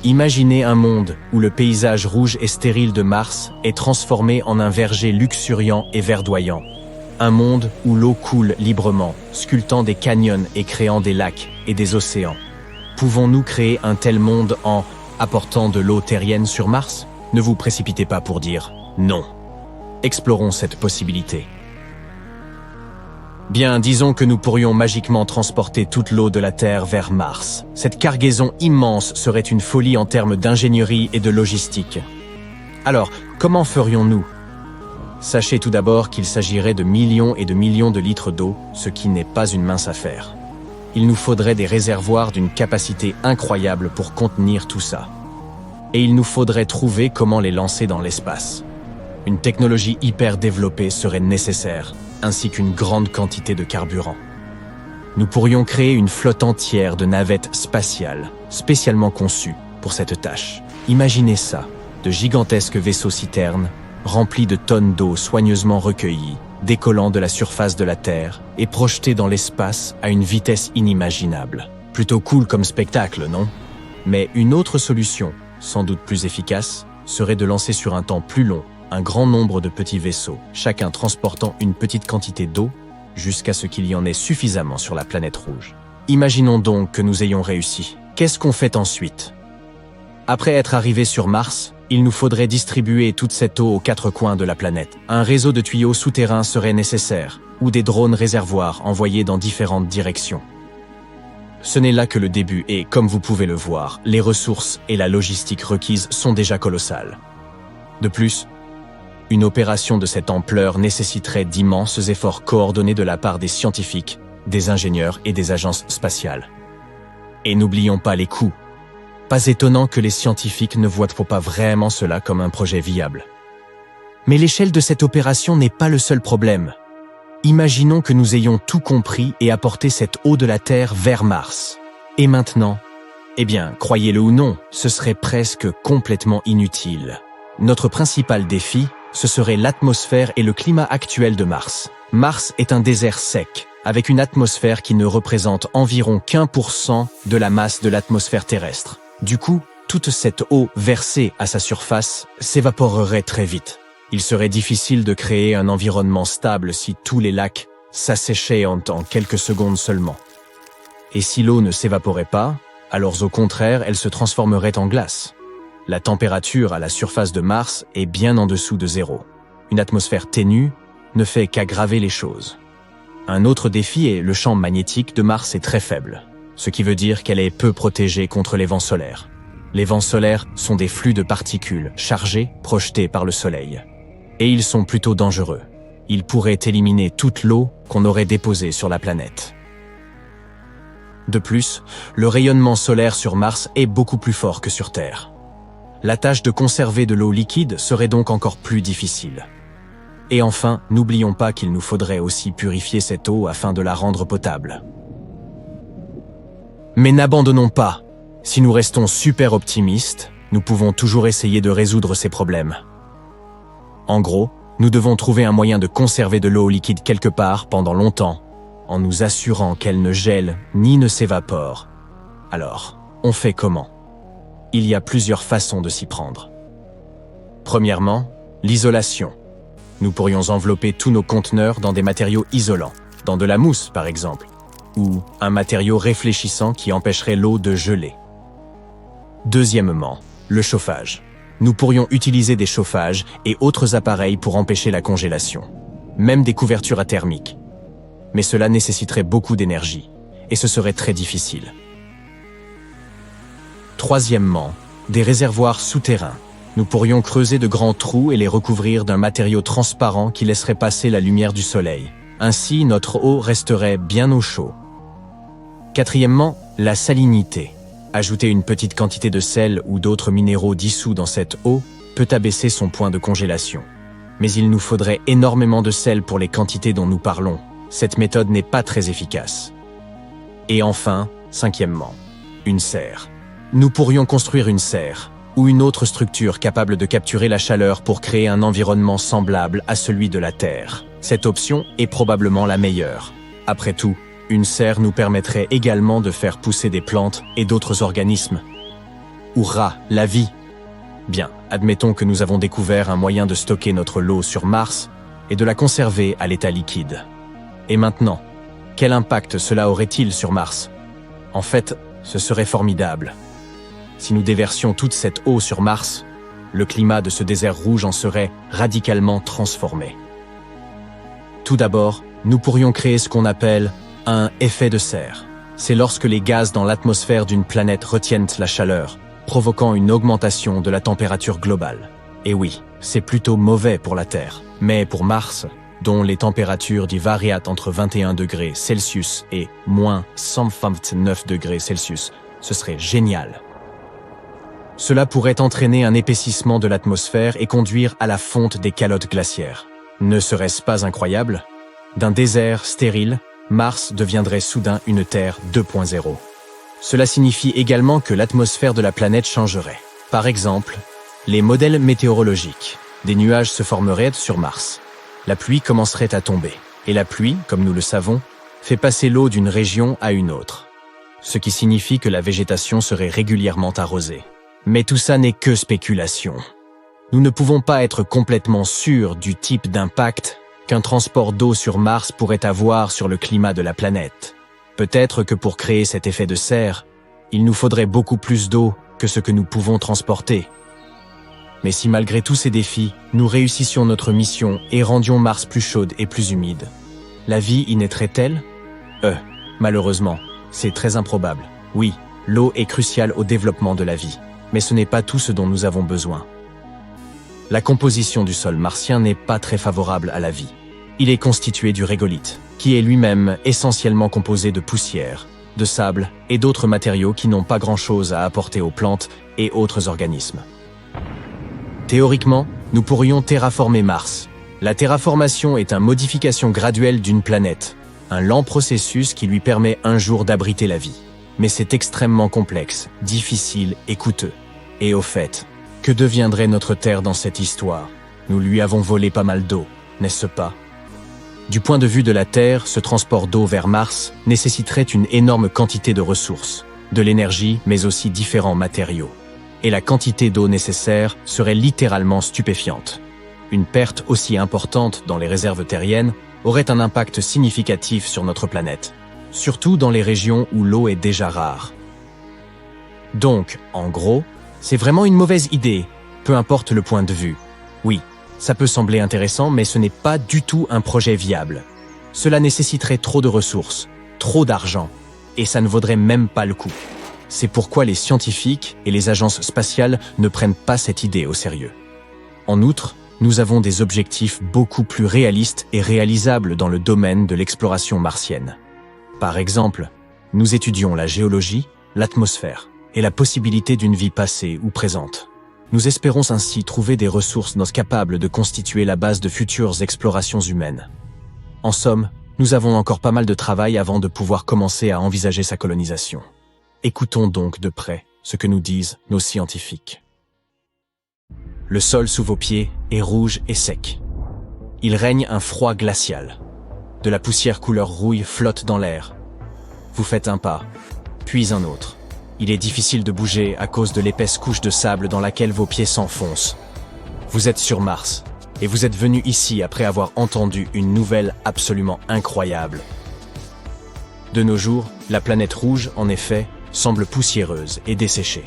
Imaginez un monde où le paysage rouge et stérile de Mars est transformé en un verger luxuriant et verdoyant. Un monde où l'eau coule librement, sculptant des canyons et créant des lacs et des océans. Pouvons-nous créer un tel monde en apportant de l'eau terrienne sur Mars? Ne vous précipitez pas pour dire non. Explorons cette possibilité. Bien, disons que nous pourrions magiquement transporter toute l'eau de la Terre vers Mars. Cette cargaison immense serait une folie en termes d'ingénierie et de logistique. Alors, comment ferions-nous? Sachez tout d'abord qu'il s'agirait de millions et de millions de litres d'eau, ce qui n'est pas une mince affaire. Il nous faudrait des réservoirs d'une capacité incroyable pour contenir tout ça. Et il nous faudrait trouver comment les lancer dans l'espace. Une technologie hyper développée serait nécessaire, ainsi qu'une grande quantité de carburant. Nous pourrions créer une flotte entière de navettes spatiales, spécialement conçues pour cette tâche. Imaginez ça, de gigantesques vaisseaux-citernes, remplis de tonnes d'eau soigneusement recueillies, décollant de la surface de la Terre et projetés dans l'espace à une vitesse inimaginable. Plutôt cool comme spectacle, non? Mais une autre solution, sans doute plus efficace, serait de lancer sur un temps plus long un grand nombre de petits vaisseaux, chacun transportant une petite quantité d'eau jusqu'à ce qu'il y en ait suffisamment sur la planète rouge. Imaginons donc que nous ayons réussi. Qu'est-ce qu'on fait ensuite? Après être arrivé sur Mars, il nous faudrait distribuer toute cette eau aux quatre coins de la planète. Un réseau de tuyaux souterrains serait nécessaire, ou des drones réservoirs envoyés dans différentes directions. Ce n'est là que le début et, comme vous pouvez le voir, les ressources et la logistique requises sont déjà colossales. De plus, une opération de cette ampleur nécessiterait d'immenses efforts coordonnés de la part des scientifiques, des ingénieurs et des agences spatiales. Et n'oublions pas les coûts. Pas étonnant que les scientifiques ne voient pas vraiment cela comme un projet viable. Mais l'échelle de cette opération n'est pas le seul problème. Imaginons que nous ayons tout compris et apporté cette eau de la Terre vers Mars. Et maintenant? Eh bien, croyez-le ou non, ce serait presque complètement inutile. Notre principal défi, ce serait l'atmosphère et le climat actuel de Mars. Mars est un désert sec, avec une atmosphère qui ne représente environ qu'1% de la masse de l'atmosphère terrestre. Du coup, toute cette eau versée à sa surface s'évaporerait très vite. Il serait difficile de créer un environnement stable si tous les lacs s'asséchaient en quelques secondes seulement. Et si l'eau ne s'évaporait pas, alors au contraire, elle se transformerait en glace. La température à la surface de Mars est bien en dessous de zéro. Une atmosphère ténue ne fait qu'aggraver les choses. Un autre défi est le champ magnétique de Mars est très faible, ce qui veut dire qu'elle est peu protégée contre les vents solaires. Les vents solaires sont des flux de particules chargées projetées par le Soleil. Et ils sont plutôt dangereux. Ils pourraient éliminer toute l'eau qu'on aurait déposée sur la planète. De plus, le rayonnement solaire sur Mars est beaucoup plus fort que sur Terre. La tâche de conserver de l'eau liquide serait donc encore plus difficile. Et enfin, n'oublions pas qu'il nous faudrait aussi purifier cette eau afin de la rendre potable. Mais n'abandonnons pas. Si nous restons super optimistes, nous pouvons toujours essayer de résoudre ces problèmes. En gros, nous devons trouver un moyen de conserver de l'eau liquide quelque part pendant longtemps, en nous assurant qu'elle ne gèle ni ne s'évapore. Alors, on fait comment? Il y a plusieurs façons de s'y prendre. Premièrement, l'isolation. Nous pourrions envelopper tous nos conteneurs dans des matériaux isolants, dans de la mousse par exemple, ou un matériau réfléchissant qui empêcherait l'eau de geler. Deuxièmement, le chauffage. Nous pourrions utiliser des chauffages et autres appareils pour empêcher la congélation, même des couvertures à thermique. Mais cela nécessiterait beaucoup d'énergie, et ce serait très difficile. Troisièmement, des réservoirs souterrains. Nous pourrions creuser de grands trous et les recouvrir d'un matériau transparent qui laisserait passer la lumière du soleil. Ainsi, notre eau resterait bien au chaud. Quatrièmement, la salinité. Ajouter une petite quantité de sel ou d'autres minéraux dissous dans cette eau peut abaisser son point de congélation. Mais il nous faudrait énormément de sel pour les quantités dont nous parlons. Cette méthode n'est pas très efficace. Et enfin, cinquièmement, une serre. Nous pourrions construire une serre ou une autre structure capable de capturer la chaleur pour créer un environnement semblable à celui de la Terre. Cette option est probablement la meilleure. Après tout, une serre nous permettrait également de faire pousser des plantes et d'autres organismes. Hurrah, la vie! Bien, admettons que nous avons découvert un moyen de stocker notre l'eau sur Mars et de la conserver à l'état liquide. Et maintenant, quel impact cela aurait-il sur Mars? En fait, ce serait formidable. Si nous déversions toute cette eau sur Mars, le climat de ce désert rouge en serait radicalement transformé. Tout d'abord, nous pourrions créer ce qu'on appelle un effet de serre. C'est lorsque les gaz dans l'atmosphère d'une planète retiennent la chaleur, provoquant une augmentation de la température globale. Et oui, c'est plutôt mauvais pour la Terre. Mais pour Mars, dont les températures varient entre 21 degrés Celsius et moins 129 degrés Celsius, ce serait génial. Cela pourrait entraîner un épaississement de l'atmosphère et conduire à la fonte des calottes glaciaires. Ne serait-ce pas incroyable? D'un désert stérile, Mars deviendrait soudain une Terre 2.0. Cela signifie également que l'atmosphère de la planète changerait. Par exemple, les modèles météorologiques. Des nuages se formeraient sur Mars. La pluie commencerait à tomber. Et la pluie, comme nous le savons, fait passer l'eau d'une région à une autre. Ce qui signifie que la végétation serait régulièrement arrosée. Mais tout ça n'est que spéculation. Nous ne pouvons pas être complètement sûrs du type d'impact qu'un transport d'eau sur Mars pourrait avoir sur le climat de la planète. Peut-être que pour créer cet effet de serre, il nous faudrait beaucoup plus d'eau que ce que nous pouvons transporter. Mais si malgré tous ces défis, nous réussissions notre mission et rendions Mars plus chaude et plus humide, la vie y naîtrait-elle? Malheureusement, c'est très improbable. Oui, l'eau est cruciale au développement de la vie, mais ce n'est pas tout ce dont nous avons besoin. La composition du sol martien n'est pas très favorable à la vie. Il est constitué du régolithe, qui est lui-même essentiellement composé de poussière, de sable et d'autres matériaux qui n'ont pas grand-chose à apporter aux plantes et autres organismes. Théoriquement, nous pourrions terraformer Mars. La terraformation est une modification graduelle d'une planète, un lent processus qui lui permet un jour d'abriter la vie. Mais c'est extrêmement complexe, difficile et coûteux. Et au fait, que deviendrait notre Terre dans cette histoire? Nous lui avons volé pas mal d'eau, n'est-ce pas? Du point de vue de la Terre, ce transport d'eau vers Mars nécessiterait une énorme quantité de ressources, de l'énergie, mais aussi différents matériaux. Et la quantité d'eau nécessaire serait littéralement stupéfiante. Une perte aussi importante dans les réserves terriennes aurait un impact significatif sur notre planète, surtout dans les régions où l'eau est déjà rare. Donc, en gros, c'est vraiment une mauvaise idée, peu importe le point de vue. Oui, ça peut sembler intéressant, mais ce n'est pas du tout un projet viable. Cela nécessiterait trop de ressources, trop d'argent, et ça ne vaudrait même pas le coup. C'est pourquoi les scientifiques et les agences spatiales ne prennent pas cette idée au sérieux. En outre, nous avons des objectifs beaucoup plus réalistes et réalisables dans le domaine de l'exploration martienne. Par exemple, nous étudions la géologie, l'atmosphère et la possibilité d'une vie passée ou présente. Nous espérons ainsi trouver des ressources capables de constituer la base de futures explorations humaines. En somme, nous avons encore pas mal de travail avant de pouvoir commencer à envisager sa colonisation. Écoutons donc de près ce que nous disent nos scientifiques. Le sol sous vos pieds est rouge et sec. Il règne un froid glacial. De la poussière couleur rouille flotte dans l'air. Vous faites un pas, puis un autre. Il est difficile de bouger à cause de l'épaisse couche de sable dans laquelle vos pieds s'enfoncent. Vous êtes sur Mars, et vous êtes venu ici après avoir entendu une nouvelle absolument incroyable. De nos jours, la planète rouge, en effet, semble poussiéreuse et desséchée.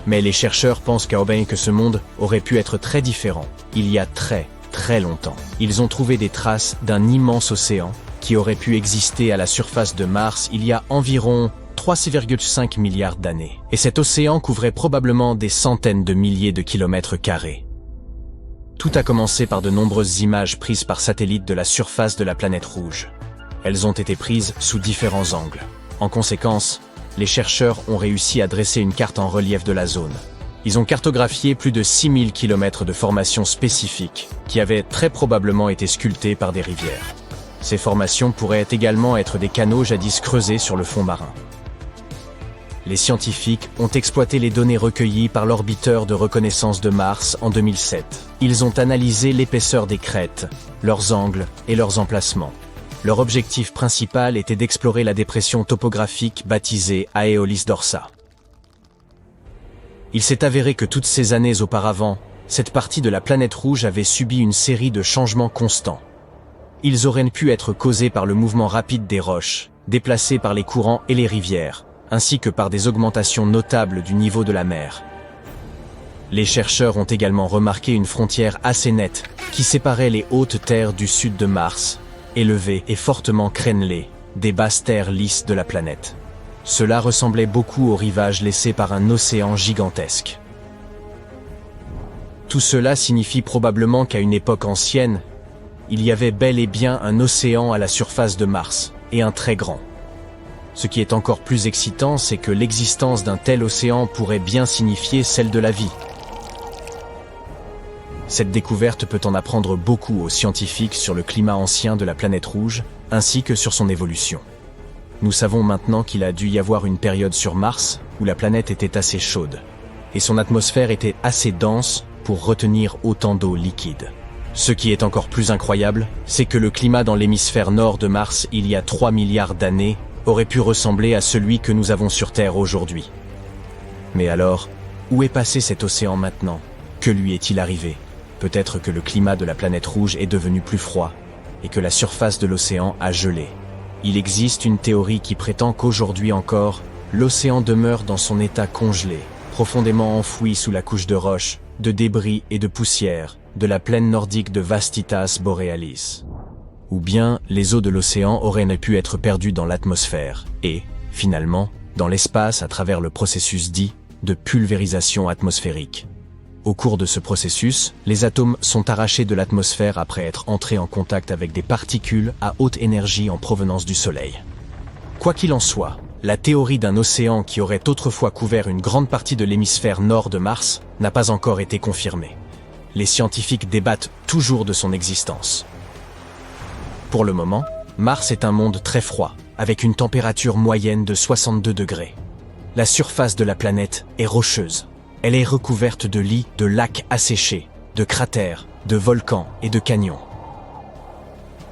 Mais les chercheurs pensent que ce monde aurait pu être très différent, il y a très longtemps. Ils ont trouvé des traces d'un immense océan qui aurait pu exister à la surface de Mars il y a environ 3,5 milliards d'années. Et cet océan couvrait probablement des centaines de milliers de kilomètres carrés. Tout a commencé par de nombreuses images prises par satellite de la surface de la planète rouge. Elles ont été prises sous différents angles. En conséquence, les chercheurs ont réussi à dresser une carte en relief de la zone. Ils ont cartographié plus de 6000 km de formations spécifiques, qui avaient très probablement été sculptées par des rivières. Ces formations pourraient également être des canaux jadis creusés sur le fond marin. Les scientifiques ont exploité les données recueillies par l'orbiteur de reconnaissance de Mars en 2007. Ils ont analysé l'épaisseur des crêtes, leurs angles et leurs emplacements. Leur objectif principal était d'explorer la dépression topographique baptisée Aeolis Dorsa. Il s'est avéré que toutes ces années auparavant, cette partie de la planète rouge avait subi une série de changements constants. Ils auraient pu être causés par le mouvement rapide des roches, déplacés par les courants et les rivières, ainsi que par des augmentations notables du niveau de la mer. Les chercheurs ont également remarqué une frontière assez nette qui séparait les hautes terres du sud de Mars, élevées et fortement crénelées, des basses terres lisses de la planète. Cela ressemblait beaucoup aux rivages laissés par un océan gigantesque. Tout cela signifie probablement qu'à une époque ancienne, il y avait bel et bien un océan à la surface de Mars, et un très grand. Ce qui est encore plus excitant, c'est que l'existence d'un tel océan pourrait bien signifier celle de la vie. Cette découverte peut en apprendre beaucoup aux scientifiques sur le climat ancien de la planète rouge, ainsi que sur son évolution. Nous savons maintenant qu'il a dû y avoir une période sur Mars où la planète était assez chaude, et son atmosphère était assez dense pour retenir autant d'eau liquide. Ce qui est encore plus incroyable, c'est que le climat dans l'hémisphère nord de Mars il y a 3 milliards d'années aurait pu ressembler à celui que nous avons sur Terre aujourd'hui. Mais alors, où est passé cet océan maintenant? Que lui est-il arrivé? Peut-être que le climat de la planète rouge est devenu plus froid et que la surface de l'océan a gelé. Il existe une théorie qui prétend qu'aujourd'hui encore, l'océan demeure dans son état congelé, profondément enfoui sous la couche de roches, de débris et de poussière de la plaine nordique de Vastitas Borealis. Ou bien les eaux de l'océan auraient pu être perdues dans l'atmosphère et, finalement, dans l'espace à travers le processus dit de pulvérisation atmosphérique. Au cours de ce processus, les atomes sont arrachés de l'atmosphère après être entrés en contact avec des particules à haute énergie en provenance du Soleil. Quoi qu'il en soit, la théorie d'un océan qui aurait autrefois couvert une grande partie de l'hémisphère nord de Mars n'a pas encore été confirmée. Les scientifiques débattent toujours de son existence. Pour le moment, Mars est un monde très froid, avec une température moyenne de 62 degrés. La surface de la planète est rocheuse. Elle est recouverte de lits de lacs asséchés, de cratères, de volcans et de canyons.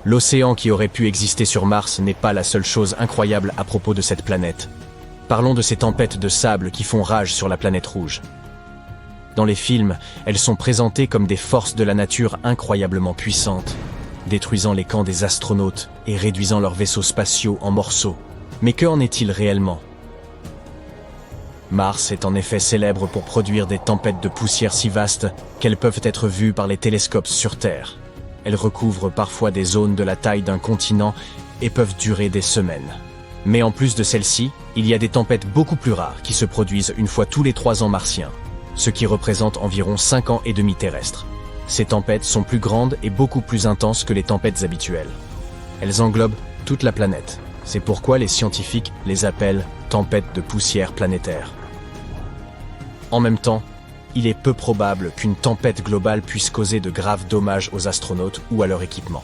L'océan qui aurait pu exister sur Mars n'est pas la seule chose incroyable à propos de cette planète. Parlons de ces tempêtes de sable qui font rage sur la planète rouge. Dans les films, elles sont présentées comme des forces de la nature incroyablement puissantes, détruisant les camps des astronautes et réduisant leurs vaisseaux spatiaux en morceaux. Mais qu'en est-il réellement? Mars est en effet célèbre pour produire des tempêtes de poussière si vastes qu'elles peuvent être vues par les télescopes sur Terre. Elles recouvrent parfois des zones de la taille d'un continent et peuvent durer des semaines. Mais en plus de celles-ci, il y a des tempêtes beaucoup plus rares qui se produisent une fois tous les 3 ans martiens, ce qui représente environ 5 ans et demi terrestres. Ces tempêtes sont plus grandes et beaucoup plus intenses que les tempêtes habituelles. Elles englobent toute la planète. C'est pourquoi les scientifiques les appellent tempêtes de poussière planétaire. En même temps, il est peu probable qu'une tempête globale puisse causer de graves dommages aux astronautes ou à leur équipement.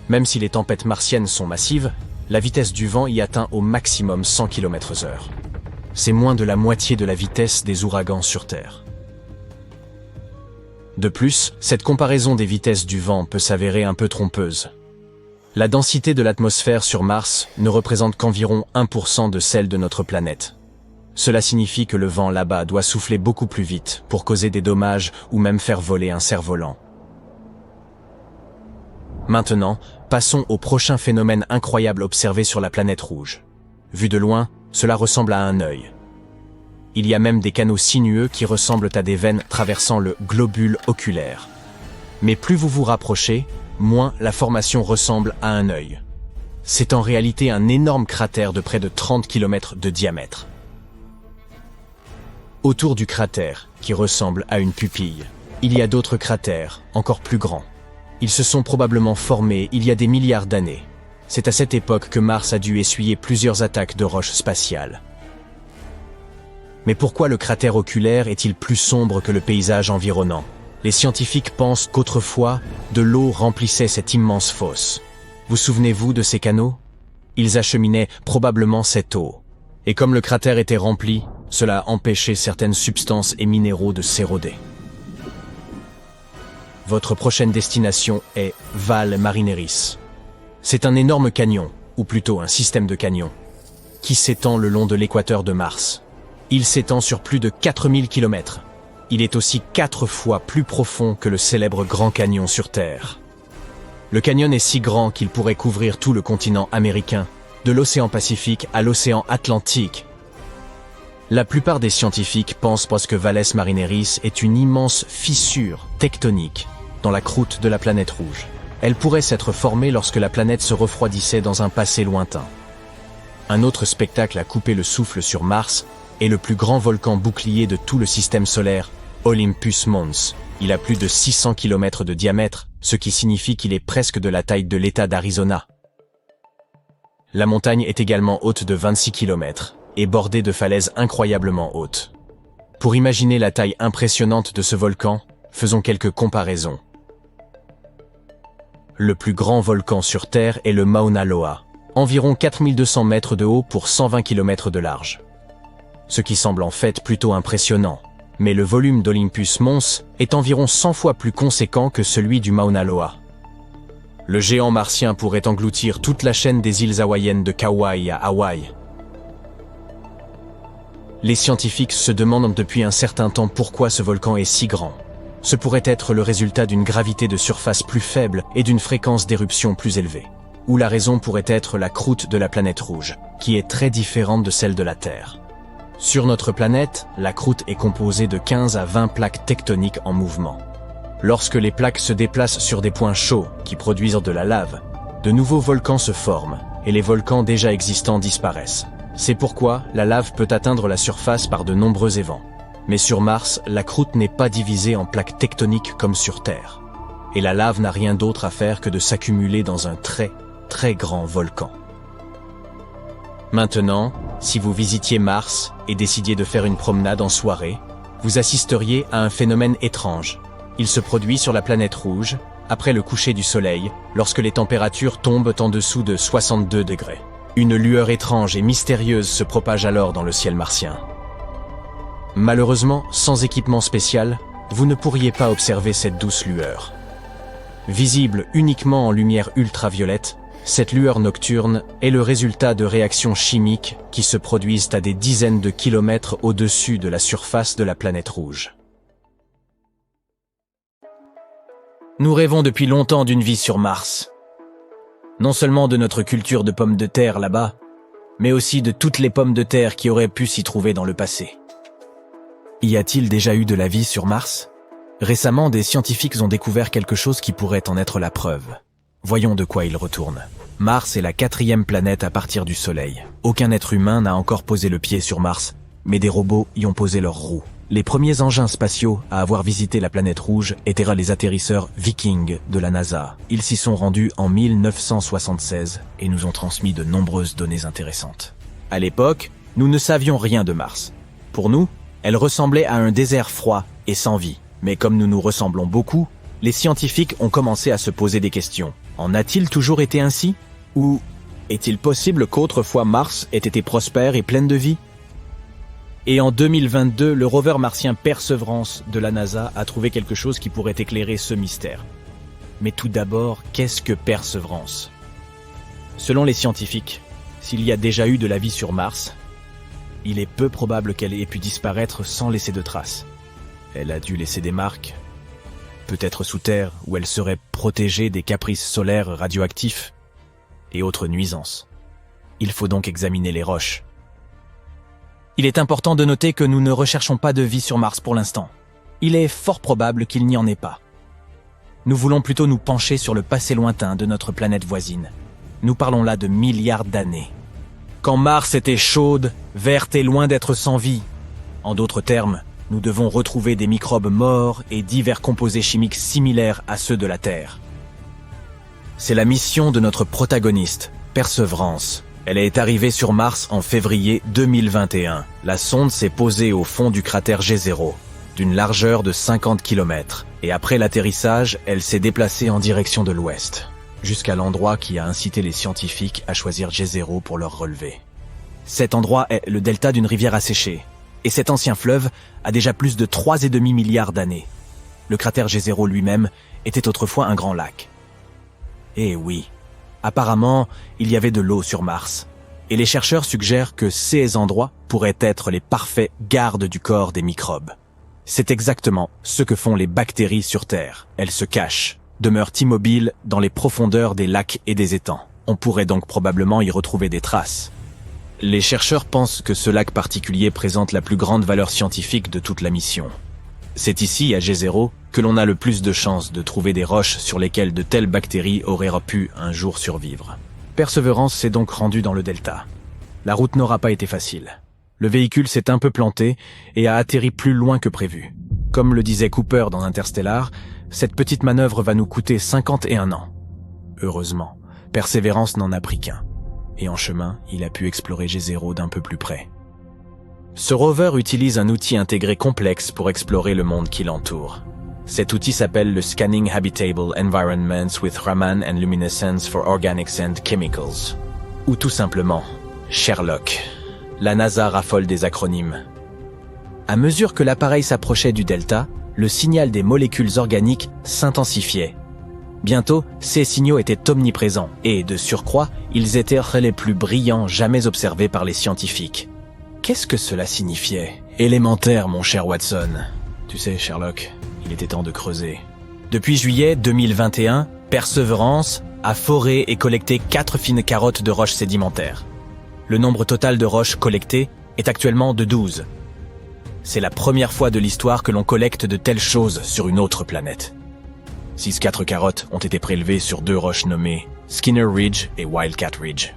Même si les tempêtes martiennes sont massives, la vitesse du vent y atteint au maximum 100 km/h. C'est moins de la moitié de la vitesse des ouragans sur Terre. De plus, cette comparaison des vitesses du vent peut s'avérer un peu trompeuse. La densité de l'atmosphère sur Mars ne représente qu'environ 1% de celle de notre planète. Cela signifie que le vent là-bas doit souffler beaucoup plus vite pour causer des dommages ou même faire voler un cerf-volant. Maintenant, passons au prochain phénomène incroyable observé sur la planète rouge. Vu de loin, cela ressemble à un œil. Il y a même des canaux sinueux qui ressemblent à des veines traversant le globule oculaire. Mais plus vous vous rapprochez, moins la formation ressemble à un œil. C'est en réalité un énorme cratère de près de 30 km de diamètre. Autour du cratère, qui ressemble à une pupille, il y a d'autres cratères, encore plus grands. Ils se sont probablement formés il y a des milliards d'années. C'est à cette époque que Mars a dû essuyer plusieurs attaques de roches spatiales. Mais pourquoi le cratère oculaire est-il plus sombre que le paysage environnant? Les scientifiques pensent qu'autrefois, de l'eau remplissait cette immense fosse. Vous souvenez-vous de ces canaux? Ils acheminaient probablement cette eau. Et comme le cratère était rempli, cela a empêché certaines substances et minéraux de s'éroder. Votre prochaine destination est Val Marineris. C'est un énorme canyon, ou plutôt un système de canyons, qui s'étend le long de l'équateur de Mars. Il s'étend sur plus de 4000 km. Il est aussi 4 fois plus profond que le célèbre Grand Canyon sur Terre. Le canyon est si grand qu'il pourrait couvrir tout le continent américain, de l'océan Pacifique à l'océan Atlantique. La plupart des scientifiques pensent que Valles Marineris est une immense fissure tectonique dans la croûte de la planète rouge. Elle pourrait s'être formée lorsque la planète se refroidissait dans un passé lointain. Un autre spectacle à couper le souffle sur Mars est le plus grand volcan bouclier de tout le système solaire, Olympus Mons. Il a plus de 600 km de diamètre, ce qui signifie qu'il est presque de la taille de l'État d'Arizona. La montagne est également haute de 26 km et bordée de falaises incroyablement hautes. Pour imaginer la taille impressionnante de ce volcan, faisons quelques comparaisons. Le plus grand volcan sur Terre est le Mauna Loa, environ 4200 mètres de haut pour 120 km de large. Ce qui semble en fait plutôt impressionnant, mais le volume d'Olympus Mons est environ 100 fois plus conséquent que celui du Mauna Loa. Le géant martien pourrait engloutir toute la chaîne des îles hawaïennes de Kauai à Hawaï. Les scientifiques se demandent depuis un certain temps pourquoi ce volcan est si grand. Ce pourrait être le résultat d'une gravité de surface plus faible et d'une fréquence d'éruption plus élevée. Ou la raison pourrait être la croûte de la planète rouge, qui est très différente de celle de la Terre. Sur notre planète, la croûte est composée de 15 à 20 plaques tectoniques en mouvement. Lorsque les plaques se déplacent sur des points chauds qui produisent de la lave, de nouveaux volcans se forment et les volcans déjà existants disparaissent. C'est pourquoi la lave peut atteindre la surface par de nombreux évents. Mais sur Mars, la croûte n'est pas divisée en plaques tectoniques comme sur Terre. Et la lave n'a rien d'autre à faire que de s'accumuler dans un très, très grand volcan. Maintenant, si vous visitiez Mars et décidiez de faire une promenade en soirée, vous assisteriez à un phénomène étrange. Il se produit sur la planète rouge, après le coucher du soleil, lorsque les températures tombent en dessous de 62 degrés. Une lueur étrange et mystérieuse se propage alors dans le ciel martien. Malheureusement, sans équipement spécial, vous ne pourriez pas observer cette douce lueur. Visible uniquement en lumière ultraviolette, cette lueur nocturne est le résultat de réactions chimiques qui se produisent à des dizaines de kilomètres au-dessus de la surface de la planète rouge. Nous rêvons depuis longtemps d'une vie sur Mars. Non seulement de notre culture de pommes de terre là-bas, mais aussi de toutes les pommes de terre qui auraient pu s'y trouver dans le passé. Y a-t-il déjà eu de la vie sur Mars ? Récemment, des scientifiques ont découvert quelque chose qui pourrait en être la preuve. Voyons de quoi il retourne. Mars est la 4e planète à partir du Soleil. Aucun être humain n'a encore posé le pied sur Mars, mais des robots y ont posé leurs roues. Les premiers engins spatiaux à avoir visité la planète rouge étaient les atterrisseurs Viking de la NASA. Ils s'y sont rendus en 1976 et nous ont transmis de nombreuses données intéressantes. À l'époque, nous ne savions rien de Mars. Pour nous, elle ressemblait à un désert froid et sans vie. Mais comme nous nous ressemblons beaucoup, les scientifiques ont commencé à se poser des questions. En a-t-il toujours été ainsi ? Ou est-il possible qu'autrefois Mars ait été prospère et pleine de vie ? Et en 2022, le rover martien Perseverance de la NASA a trouvé quelque chose qui pourrait éclairer ce mystère. Mais tout d'abord, qu'est-ce que Perseverance ? Selon les scientifiques, s'il y a déjà eu de la vie sur Mars, il est peu probable qu'elle ait pu disparaître sans laisser de traces. Elle a dû laisser des marques, peut-être sous terre, où elle serait protégée des caprices solaires radioactifs et autres nuisances. Il faut donc examiner les roches. Il est important de noter que nous ne recherchons pas de vie sur Mars pour l'instant. Il est fort probable qu'il n'y en ait pas. Nous voulons plutôt nous pencher sur le passé lointain de notre planète voisine. Nous parlons là de milliards d'années. Quand Mars était chaude, verte et loin d'être sans vie. En d'autres termes, nous devons retrouver des microbes morts et divers composés chimiques similaires à ceux de la Terre. C'est la mission de notre protagoniste, Perseverance. Elle est arrivée sur Mars en février 2021. La sonde s'est posée au fond du cratère G0, d'une largeur de 50 km. Et après l'atterrissage, elle s'est déplacée en direction de l'ouest, jusqu'à l'endroit qui a incité les scientifiques à choisir G0 pour leur relevé. Cet endroit est le delta d'une rivière asséchée. Et cet ancien fleuve a déjà plus de 3,5 milliards d'années. Le cratère G0 lui-même était autrefois un grand lac. Eh oui, apparemment, il y avait de l'eau sur Mars. Et les chercheurs suggèrent que ces endroits pourraient être les parfaits gardes du corps des microbes. C'est exactement ce que font les bactéries sur Terre. Elles se cachent, demeurent immobiles dans les profondeurs des lacs et des étangs. On pourrait donc probablement y retrouver des traces. Les chercheurs pensent que ce lac particulier présente la plus grande valeur scientifique de toute la mission. C'est ici, à G0, que l'on a le plus de chances de trouver des roches sur lesquelles de telles bactéries auraient pu un jour survivre. Perseverance s'est donc rendue dans le delta. La route n'aura pas été facile. Le véhicule s'est un peu planté et a atterri plus loin que prévu. Comme le disait Cooper dans Interstellar, cette petite manœuvre va nous coûter 51 ans. Heureusement, Perseverance n'en a pris qu'un. Et en chemin, il a pu explorer G0 d'un peu plus près. Ce rover utilise un outil intégré complexe pour explorer le monde qui l'entoure. Cet outil s'appelle le Scanning Habitable Environments with Raman and Luminescence for Organics and Chemicals. Ou tout simplement, Sherlock. La NASA raffole des acronymes. À mesure que l'appareil s'approchait du delta, le signal des molécules organiques s'intensifiait. Bientôt, ces signaux étaient omniprésents et, de surcroît, ils étaient les plus brillants jamais observés par les scientifiques. Qu'est-ce que cela signifiait? Élémentaire, mon cher Watson. Tu sais, Sherlock, il était temps de creuser. Depuis juillet 2021, Perseverance a foré et collecté 4 fines carottes de roches sédimentaires. Le nombre total de roches collectées est actuellement de 12. C'est la première fois de l'histoire que l'on collecte de telles choses sur une autre planète. 4 carottes ont été prélevées sur 2 roches nommées Skinner Ridge et Wildcat Ridge.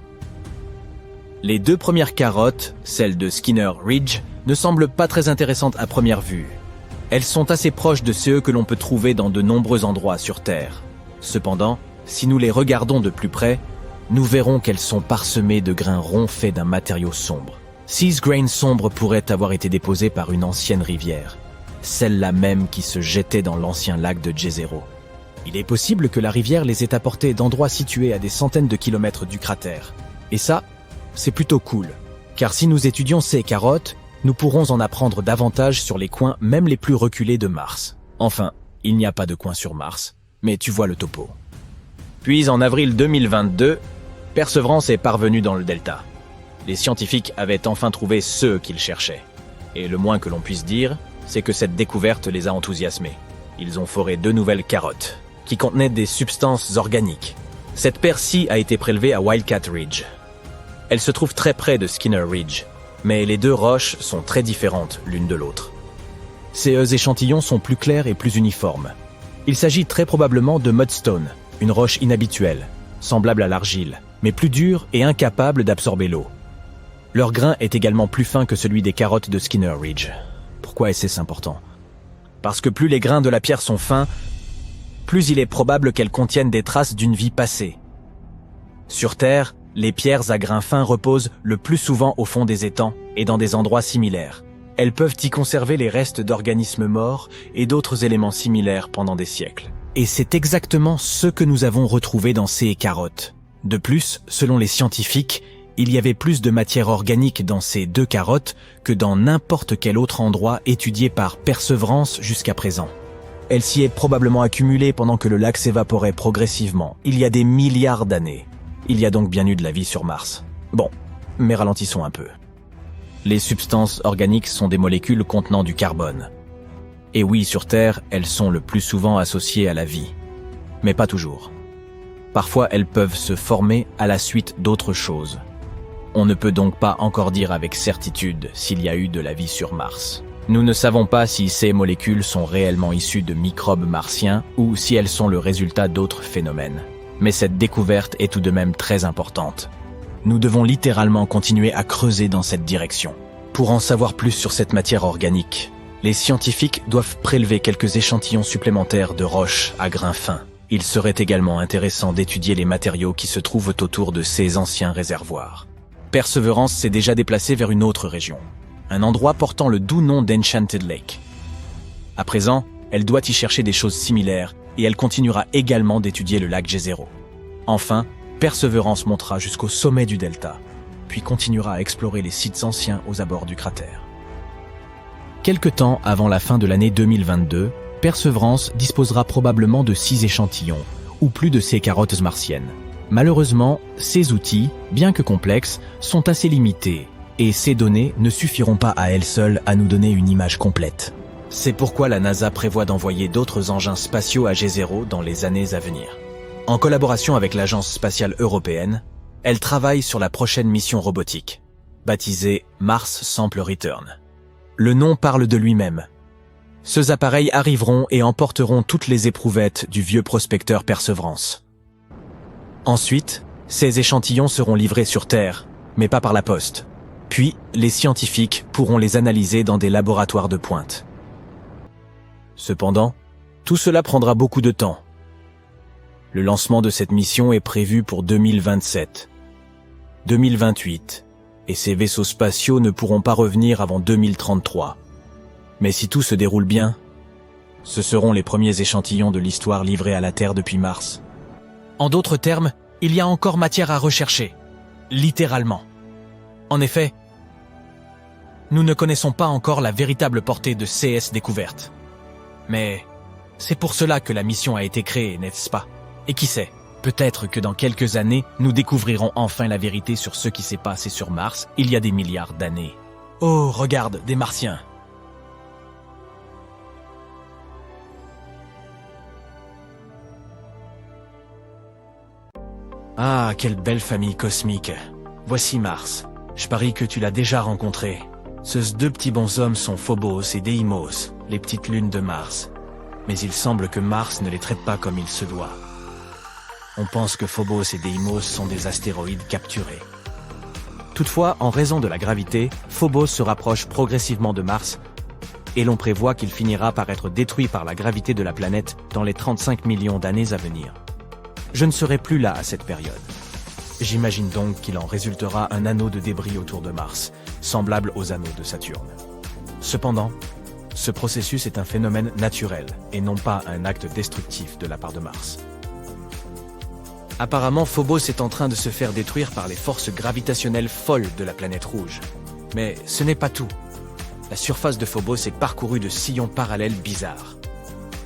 Les 2 premières carottes, celles de Skinner Ridge, ne semblent pas très intéressantes à première vue. Elles sont assez proches de ceux que l'on peut trouver dans de nombreux endroits sur Terre. Cependant, si nous les regardons de plus près, nous verrons qu'elles sont parsemées de grains ronds faits d'un matériau sombre. 6 grains sombres pourraient avoir été déposés par une ancienne rivière, celle-là même qui se jetait dans l'ancien lac de G0. Il est possible que la rivière les ait apportés d'endroits situés à des centaines de kilomètres du cratère. Et ça, c'est plutôt cool, car si nous étudions ces carottes, nous pourrons en apprendre davantage sur les coins même les plus reculés de Mars. Enfin, il n'y a pas de coin sur Mars, mais tu vois le topo. Puis en avril 2022, Perseverance est parvenue dans le delta. Les scientifiques avaient enfin trouvé ceux qu'ils cherchaient. Et le moins que l'on puisse dire, c'est que cette découverte les a enthousiasmés. Ils ont foré 2 nouvelles carottes, qui contenaient des substances organiques. Cette paire-ci a été prélevée à Wildcat Ridge. Elle se trouve très près de Skinner Ridge, mais les 2 roches sont très différentes l'une de l'autre. Ces échantillons sont plus clairs et plus uniformes. Il s'agit très probablement de mudstone, une roche inhabituelle, semblable à l'argile, mais plus dure et incapable d'absorber l'eau. Leur grain est également plus fin que celui des carottes de Skinner Ridge. Pourquoi est-ce important? Parce que plus les grains de la pierre sont fins, plus il est probable qu'elles contiennent des traces d'une vie passée. Sur Terre, les pierres à grains fins reposent le plus souvent au fond des étangs et dans des endroits similaires. Elles peuvent y conserver les restes d'organismes morts et d'autres éléments similaires pendant des siècles. Et c'est exactement ce que nous avons retrouvé dans ces carottes. De plus, selon les scientifiques, il y avait plus de matière organique dans ces 2 carottes que dans n'importe quel autre endroit étudié par Perseverance jusqu'à présent. Elle s'y est probablement accumulée pendant que le lac s'évaporait progressivement, il y a des milliards d'années. Il y a donc bien eu de la vie sur Mars. Bon, mais ralentissons un peu. Les substances organiques sont des molécules contenant du carbone. Et oui, sur Terre, elles sont le plus souvent associées à la vie. Mais pas toujours. Parfois, elles peuvent se former à la suite d'autres choses. On ne peut donc pas encore dire avec certitude s'il y a eu de la vie sur Mars. Nous ne savons pas si ces molécules sont réellement issues de microbes martiens ou si elles sont le résultat d'autres phénomènes. Mais cette découverte est tout de même très importante. Nous devons littéralement continuer à creuser dans cette direction. Pour en savoir plus sur cette matière organique, les scientifiques doivent prélever quelques échantillons supplémentaires de roches à grains fins. Il serait également intéressant d'étudier les matériaux qui se trouvent autour de ces anciens réservoirs. Perseverance s'est déjà déplacée vers une autre région, un endroit portant le doux nom d'Enchanted Lake. À présent, elle doit y chercher des choses similaires et elle continuera également d'étudier le lac G0. Enfin, Perseverance montera jusqu'au sommet du delta, puis continuera à explorer les sites anciens aux abords du cratère. Quelque temps avant la fin de l'année 2022, Perseverance disposera probablement de 6 échantillons, ou plus de ces carottes martiennes. Malheureusement, ces outils, bien que complexes, sont assez limités, et ces données ne suffiront pas à elles seules à nous donner une image complète. C'est pourquoi la NASA prévoit d'envoyer d'autres engins spatiaux à G0 dans les années à venir. En collaboration avec l'Agence spatiale européenne, elle travaille sur la prochaine mission robotique, baptisée Mars Sample Return. Le nom parle de lui-même. Ces appareils arriveront et emporteront toutes les éprouvettes du vieux prospecteur Perseverance. Ensuite, ces échantillons seront livrés sur Terre, mais pas par la poste. Puis, les scientifiques pourront les analyser dans des laboratoires de pointe. Cependant, tout cela prendra beaucoup de temps. Le lancement de cette mission est prévu pour 2027, 2028, et ces vaisseaux spatiaux ne pourront pas revenir avant 2033. Mais si tout se déroule bien, ce seront les premiers échantillons de l'histoire livrés à la Terre depuis Mars. En d'autres termes, il y a encore matière à rechercher, littéralement. En effet, nous ne connaissons pas encore la véritable portée de CS découverte. Mais c'est pour cela que la mission a été créée, n'est-ce pas? Et qui sait, peut-être que dans quelques années, nous découvrirons enfin la vérité sur ce qui s'est passé sur Mars il y a des milliards d'années. Oh, regarde, des Martiens! Ah, quelle belle famille cosmique. Voici Mars. Je parie que tu l'as déjà rencontré. Ces deux petits bonshommes sont Phobos et Deimos, les petites lunes de Mars. Mais il semble que Mars ne les traite pas comme il se doit. On pense que Phobos et Deimos sont des astéroïdes capturés. Toutefois, en raison de la gravité, Phobos se rapproche progressivement de Mars et l'on prévoit qu'il finira par être détruit par la gravité de la planète dans les 35 millions d'années à venir. Je ne serai plus là à cette période. J'imagine donc qu'il en résultera un anneau de débris autour de Mars, semblable aux anneaux de Saturne. Cependant, ce processus est un phénomène naturel et non pas un acte destructif de la part de Mars. Apparemment, Phobos est en train de se faire détruire par les forces gravitationnelles folles de la planète rouge. Mais ce n'est pas tout. La surface de Phobos est parcourue de sillons parallèles bizarres.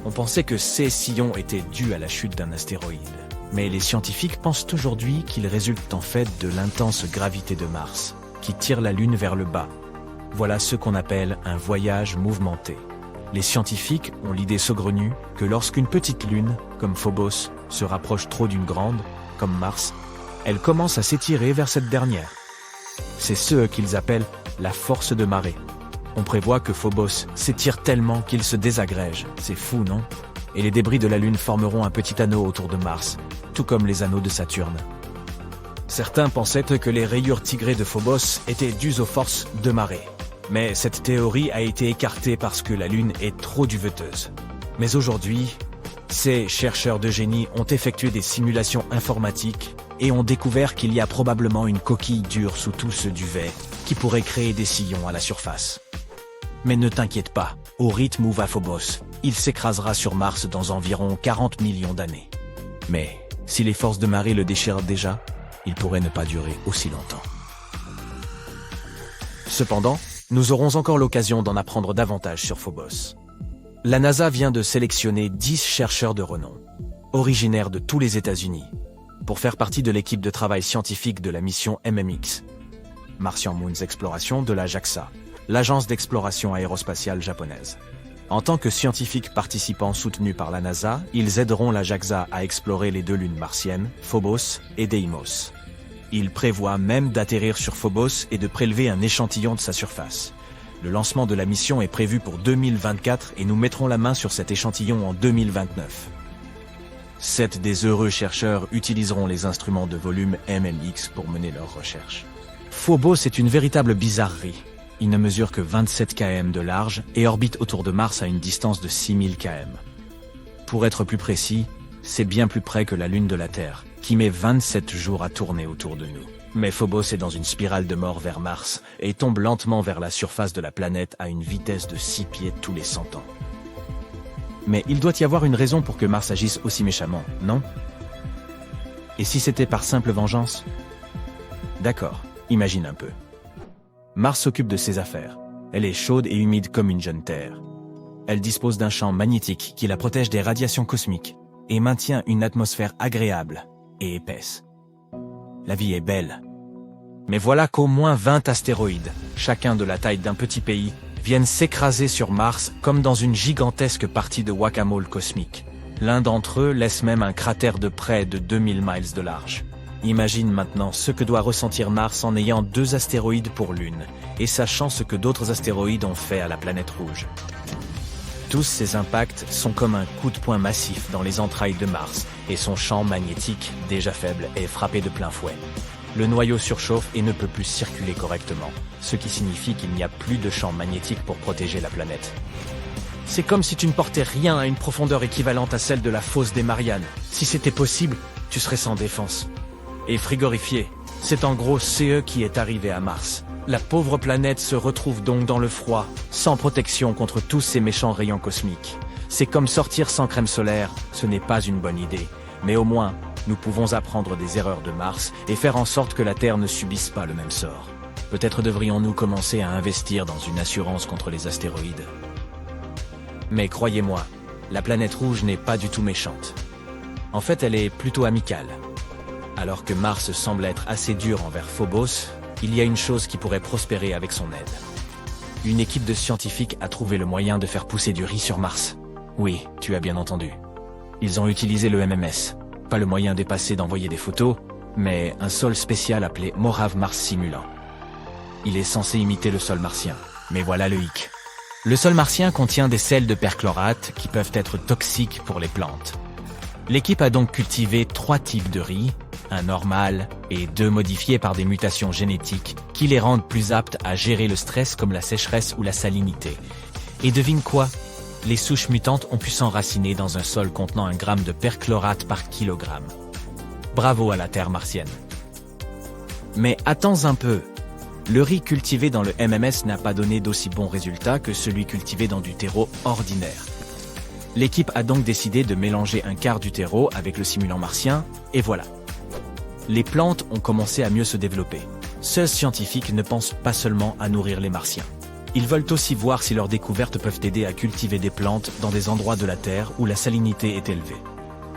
On pensait que ces sillons étaient dus à la chute d'un astéroïde. Mais les scientifiques pensent aujourd'hui qu'ils résultent en fait de l'intense gravité de Mars, qui tire la Lune vers le bas. Voilà ce qu'on appelle un voyage mouvementé. Les scientifiques ont l'idée saugrenue que lorsqu'une petite lune, comme Phobos, se rapproche trop d'une grande, comme Mars, elle commence à s'étirer vers cette dernière. C'est ce qu'ils appellent la force de marée. On prévoit que Phobos s'étire tellement qu'il se désagrège. C'est fou, non? Et les débris de la Lune formeront un petit anneau autour de Mars, tout comme les anneaux de Saturne. Certains pensaient que les rayures tigrées de Phobos étaient dues aux forces de marée. Mais cette théorie a été écartée parce que la Lune est trop duveteuse. Mais aujourd'hui, ces chercheurs de génie ont effectué des simulations informatiques et ont découvert qu'il y a probablement une coquille dure sous tout ce duvet qui pourrait créer des sillons à la surface. Mais ne t'inquiète pas, au rythme où va Phobos, il s'écrasera sur Mars dans environ 40 millions d'années. Mais si les forces de marée le déchirent déjà, il pourrait ne pas durer aussi longtemps. Cependant, nous aurons encore l'occasion d'en apprendre davantage sur Phobos. La NASA vient de sélectionner 10 chercheurs de renom, originaires de tous les États-Unis, pour faire partie de l'équipe de travail scientifique de la mission MMX, Martian Moons Exploration de la JAXA, l'agence d'exploration aérospatiale japonaise. En tant que scientifiques participants soutenus par la NASA, ils aideront la JAXA à explorer les deux lunes martiennes, Phobos et Deimos. Ils prévoient même d'atterrir sur Phobos et de prélever un échantillon de sa surface. Le lancement de la mission est prévu pour 2024 et nous mettrons la main sur cet échantillon en 2029. 7 des heureux chercheurs utiliseront les instruments de volume MMX pour mener leurs recherches. Phobos est une véritable bizarrerie. Il ne mesure que 27 km de large et orbite autour de Mars à une distance de 6000 km. Pour être plus précis, c'est bien plus près que la Lune de la Terre, qui met 27 jours à tourner autour de nous. Mais Phobos est dans une spirale de mort vers Mars et tombe lentement vers la surface de la planète à une vitesse de 6 pieds tous les 100 ans. Mais il doit y avoir une raison pour que Mars agisse aussi méchamment, non? Et si c'était par simple vengeance? D'accord, imagine un peu. Mars s'occupe de ses affaires. Elle est chaude et humide comme une jeune Terre. Elle dispose d'un champ magnétique qui la protège des radiations cosmiques et maintient une atmosphère agréable et épaisse. La vie est belle. Mais voilà qu'au moins 20 astéroïdes, chacun de la taille d'un petit pays, viennent s'écraser sur Mars comme dans une gigantesque partie de whack-a-mole cosmique. L'un d'entre eux laisse même un cratère de près de 2000 miles de large. Imagine maintenant ce que doit ressentir Mars en ayant 2 astéroïdes pour lune, et sachant ce que d'autres astéroïdes ont fait à la planète rouge. Tous ces impacts sont comme un coup de poing massif dans les entrailles de Mars, et son champ magnétique, déjà faible, est frappé de plein fouet. Le noyau surchauffe et ne peut plus circuler correctement, ce qui signifie qu'il n'y a plus de champ magnétique pour protéger la planète. C'est comme si tu ne portais rien à une profondeur équivalente à celle de la fosse des Mariannes. Si c'était possible, tu serais sans défense. Et frigorifié, c'est en gros CE qui est arrivé à Mars. La pauvre planète se retrouve donc dans le froid, sans protection contre tous ces méchants rayons cosmiques. C'est comme sortir sans crème solaire, ce n'est pas une bonne idée. Mais au moins, nous pouvons apprendre des erreurs de Mars et faire en sorte que la Terre ne subisse pas le même sort. Peut-être devrions-nous commencer à investir dans une assurance contre les astéroïdes. Mais croyez-moi, la planète rouge n'est pas du tout méchante. En fait, elle est plutôt amicale. Alors que Mars semble être assez dur envers Phobos, il y a une chose qui pourrait prospérer avec son aide. Une équipe de scientifiques a trouvé le moyen de faire pousser du riz sur Mars. Oui, tu as bien entendu. Ils ont utilisé le MMS. Pas le moyen dépassé d'envoyer des photos, mais un sol spécial appelé Morave Mars Simulant. Il est censé imiter le sol martien. Mais voilà le hic. Le sol martien contient des sels de perchlorate qui peuvent être toxiques pour les plantes. L'équipe a donc cultivé 3 types de riz, un normal et 2 modifiés par des mutations génétiques qui les rendent plus aptes à gérer le stress comme la sécheresse ou la salinité. Et devine quoi? Les souches mutantes ont pu s'enraciner dans un sol contenant 1 gramme de perchlorate par kilogramme. Bravo à la Terre martienne. Mais attends un peu. Le riz cultivé dans le MMS n'a pas donné d'aussi bons résultats que celui cultivé dans du terreau ordinaire. L'équipe a donc décidé de mélanger un quart du terreau avec le simulant martien, et voilà. Les plantes ont commencé à mieux se développer. Ces scientifiques ne pensent pas seulement à nourrir les martiens. Ils veulent aussi voir si leurs découvertes peuvent aider à cultiver des plantes dans des endroits de la Terre où la salinité est élevée.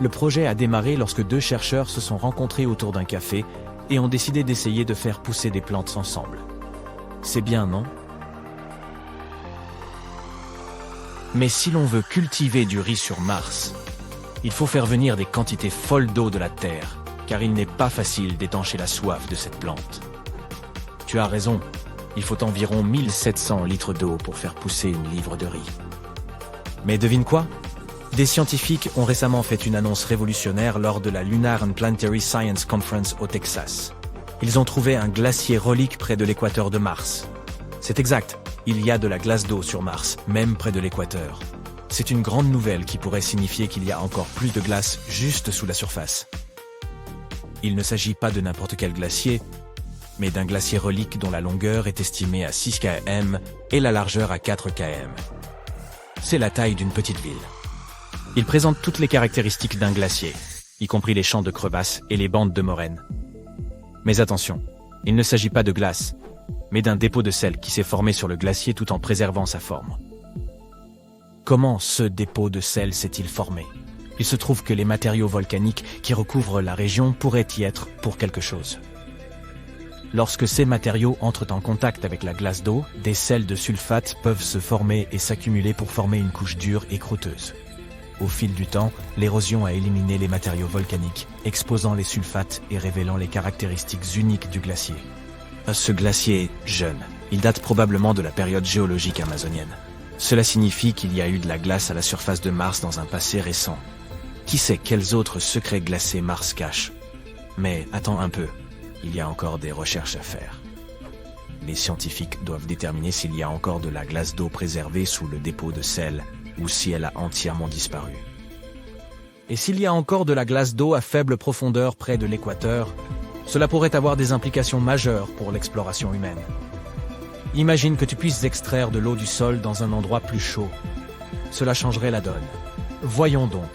Le projet a démarré lorsque 2 chercheurs se sont rencontrés autour d'un café et ont décidé d'essayer de faire pousser des plantes ensemble. C'est bien, non? Mais si l'on veut cultiver du riz sur Mars, il faut faire venir des quantités folles d'eau de la Terre, car il n'est pas facile d'étancher la soif de cette plante. Tu as raison, il faut environ 1700 litres d'eau pour faire pousser une livre de riz. Mais devine quoi? Des scientifiques ont récemment fait une annonce révolutionnaire lors de la Lunar and Planetary Science Conference au Texas. Ils ont trouvé un glacier relique près de l'équateur de Mars. C'est exact, il y a de la glace d'eau sur Mars, même près de l'équateur. C'est une grande nouvelle qui pourrait signifier qu'il y a encore plus de glace juste sous la surface. Il ne s'agit pas de n'importe quel glacier, mais d'un glacier relique dont la longueur est estimée à 6 km et la largeur à 4 km. C'est la taille d'une petite ville. Il présente toutes les caractéristiques d'un glacier, y compris les champs de crevasses et les bandes de moraines. Mais attention, il ne s'agit pas de glace, mais d'un dépôt de sel qui s'est formé sur le glacier tout en préservant sa forme. Comment ce dépôt de sel s'est-il formé? Il se trouve que les matériaux volcaniques qui recouvrent la région pourraient y être pour quelque chose. Lorsque ces matériaux entrent en contact avec la glace d'eau, des sels de sulfate peuvent se former et s'accumuler pour former une couche dure et croûteuse. Au fil du temps, l'érosion a éliminé les matériaux volcaniques, exposant les sulfates et révélant les caractéristiques uniques du glacier. Ce glacier est jeune. Il date probablement de la période géologique amazonienne. Cela signifie qu'il y a eu de la glace à la surface de Mars dans un passé récent. Qui sait quels autres secrets glacés Mars cache? Mais attends un peu, il y a encore des recherches à faire. Les scientifiques doivent déterminer s'il y a encore de la glace d'eau préservée sous le dépôt de sel ou si elle a entièrement disparu. Et s'il y a encore de la glace d'eau à faible profondeur près de l'équateur, cela pourrait avoir des implications majeures pour l'exploration humaine. Imagine que tu puisses extraire de l'eau du sol dans un endroit plus chaud. Cela changerait la donne. Voyons donc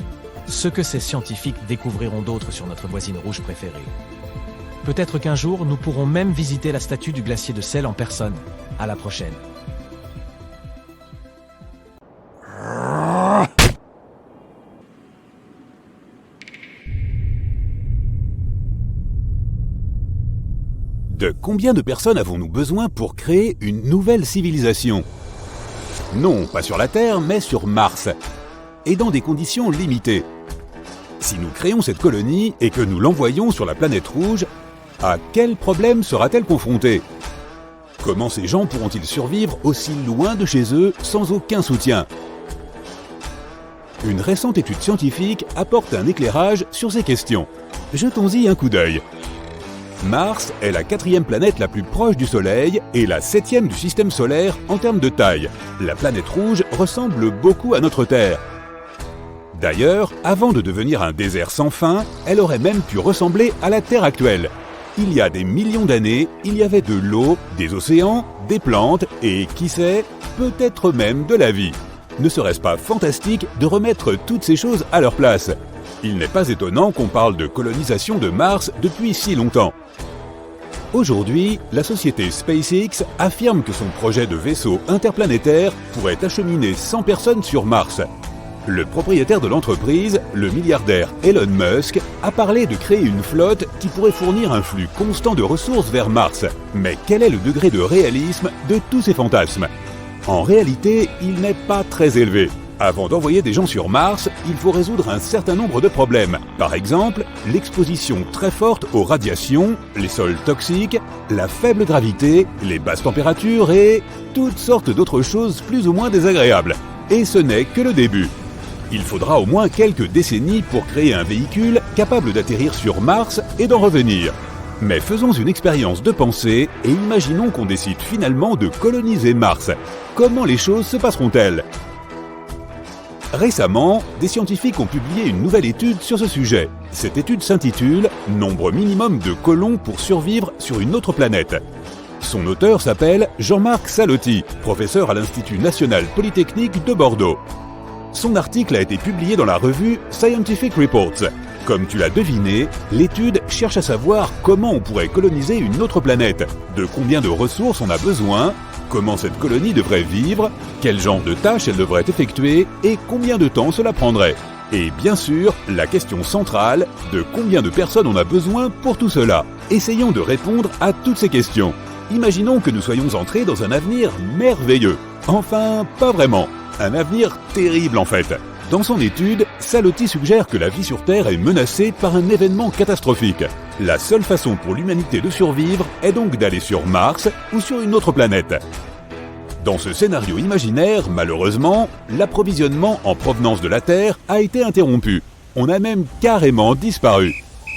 ce que ces scientifiques découvriront d'autre sur notre voisine rouge préférée. Peut-être qu'un jour, nous pourrons même visiter la statue du glacier de sel en personne. À la prochaine. De combien de personnes avons-nous besoin pour créer une nouvelle civilisation? Non, pas sur la Terre, mais sur Mars. Et dans des conditions limitées. Si nous créons cette colonie et que nous l'envoyons sur la planète rouge, à quel problème sera-t-elle confrontée? Comment ces gens pourront-ils survivre aussi loin de chez eux sans aucun soutien? Une récente étude scientifique apporte un éclairage sur ces questions. Jetons-y un coup d'œil. Mars est la 4e planète la plus proche du Soleil et la 7e du système solaire en termes de taille. La planète rouge ressemble beaucoup à notre Terre. D'ailleurs, avant de devenir un désert sans fin, elle aurait même pu ressembler à la Terre actuelle. Il y a des millions d'années, il y avait de l'eau, des océans, des plantes et, qui sait, peut-être même de la vie. Ne serait-ce pas fantastique de remettre toutes ces choses à leur place? Il n'est pas étonnant qu'on parle de colonisation de Mars depuis si longtemps. Aujourd'hui, la société SpaceX affirme que son projet de vaisseau interplanétaire pourrait acheminer 100 personnes sur Mars. Le propriétaire de l'entreprise, le milliardaire Elon Musk, a parlé de créer une flotte qui pourrait fournir un flux constant de ressources vers Mars. Mais quel est le degré de réalisme de tous ces fantasmes? En réalité, il n'est pas très élevé. Avant d'envoyer des gens sur Mars, il faut résoudre un certain nombre de problèmes. Par exemple, l'exposition très forte aux radiations, les sols toxiques, la faible gravité, les basses températures et toutes sortes d'autres choses plus ou moins désagréables. Et ce n'est que le début. Il faudra au moins quelques décennies pour créer un véhicule capable d'atterrir sur Mars et d'en revenir. Mais faisons une expérience de pensée et imaginons qu'on décide finalement de coloniser Mars. Comment les choses se passeront-elles? Récemment, des scientifiques ont publié une nouvelle étude sur ce sujet. Cette étude s'intitule « Nombre minimum de colons pour survivre sur une autre planète ». Son auteur s'appelle Jean-Marc Salotti, professeur à l'Institut national polytechnique de Bordeaux. Son article a été publié dans la revue Scientific Reports. Comme tu l'as deviné, l'étude cherche à savoir comment on pourrait coloniser une autre planète, de combien de ressources on a besoin, comment cette colonie devrait vivre, quel genre de tâches elle devrait effectuer et combien de temps cela prendrait. Et bien sûr, la question centrale, de combien de personnes on a besoin pour tout cela. Essayons de répondre à toutes ces questions. Imaginons que nous soyons entrés dans un avenir merveilleux. Enfin, pas vraiment. Un avenir terrible en fait. Dans son étude, Salotti suggère que la vie sur Terre est menacée par un événement catastrophique. La seule façon pour l'humanité de survivre est donc d'aller sur Mars ou sur une autre planète. Dans ce scénario imaginaire, malheureusement, l'approvisionnement en provenance de la Terre a été interrompu. On a même carrément disparu.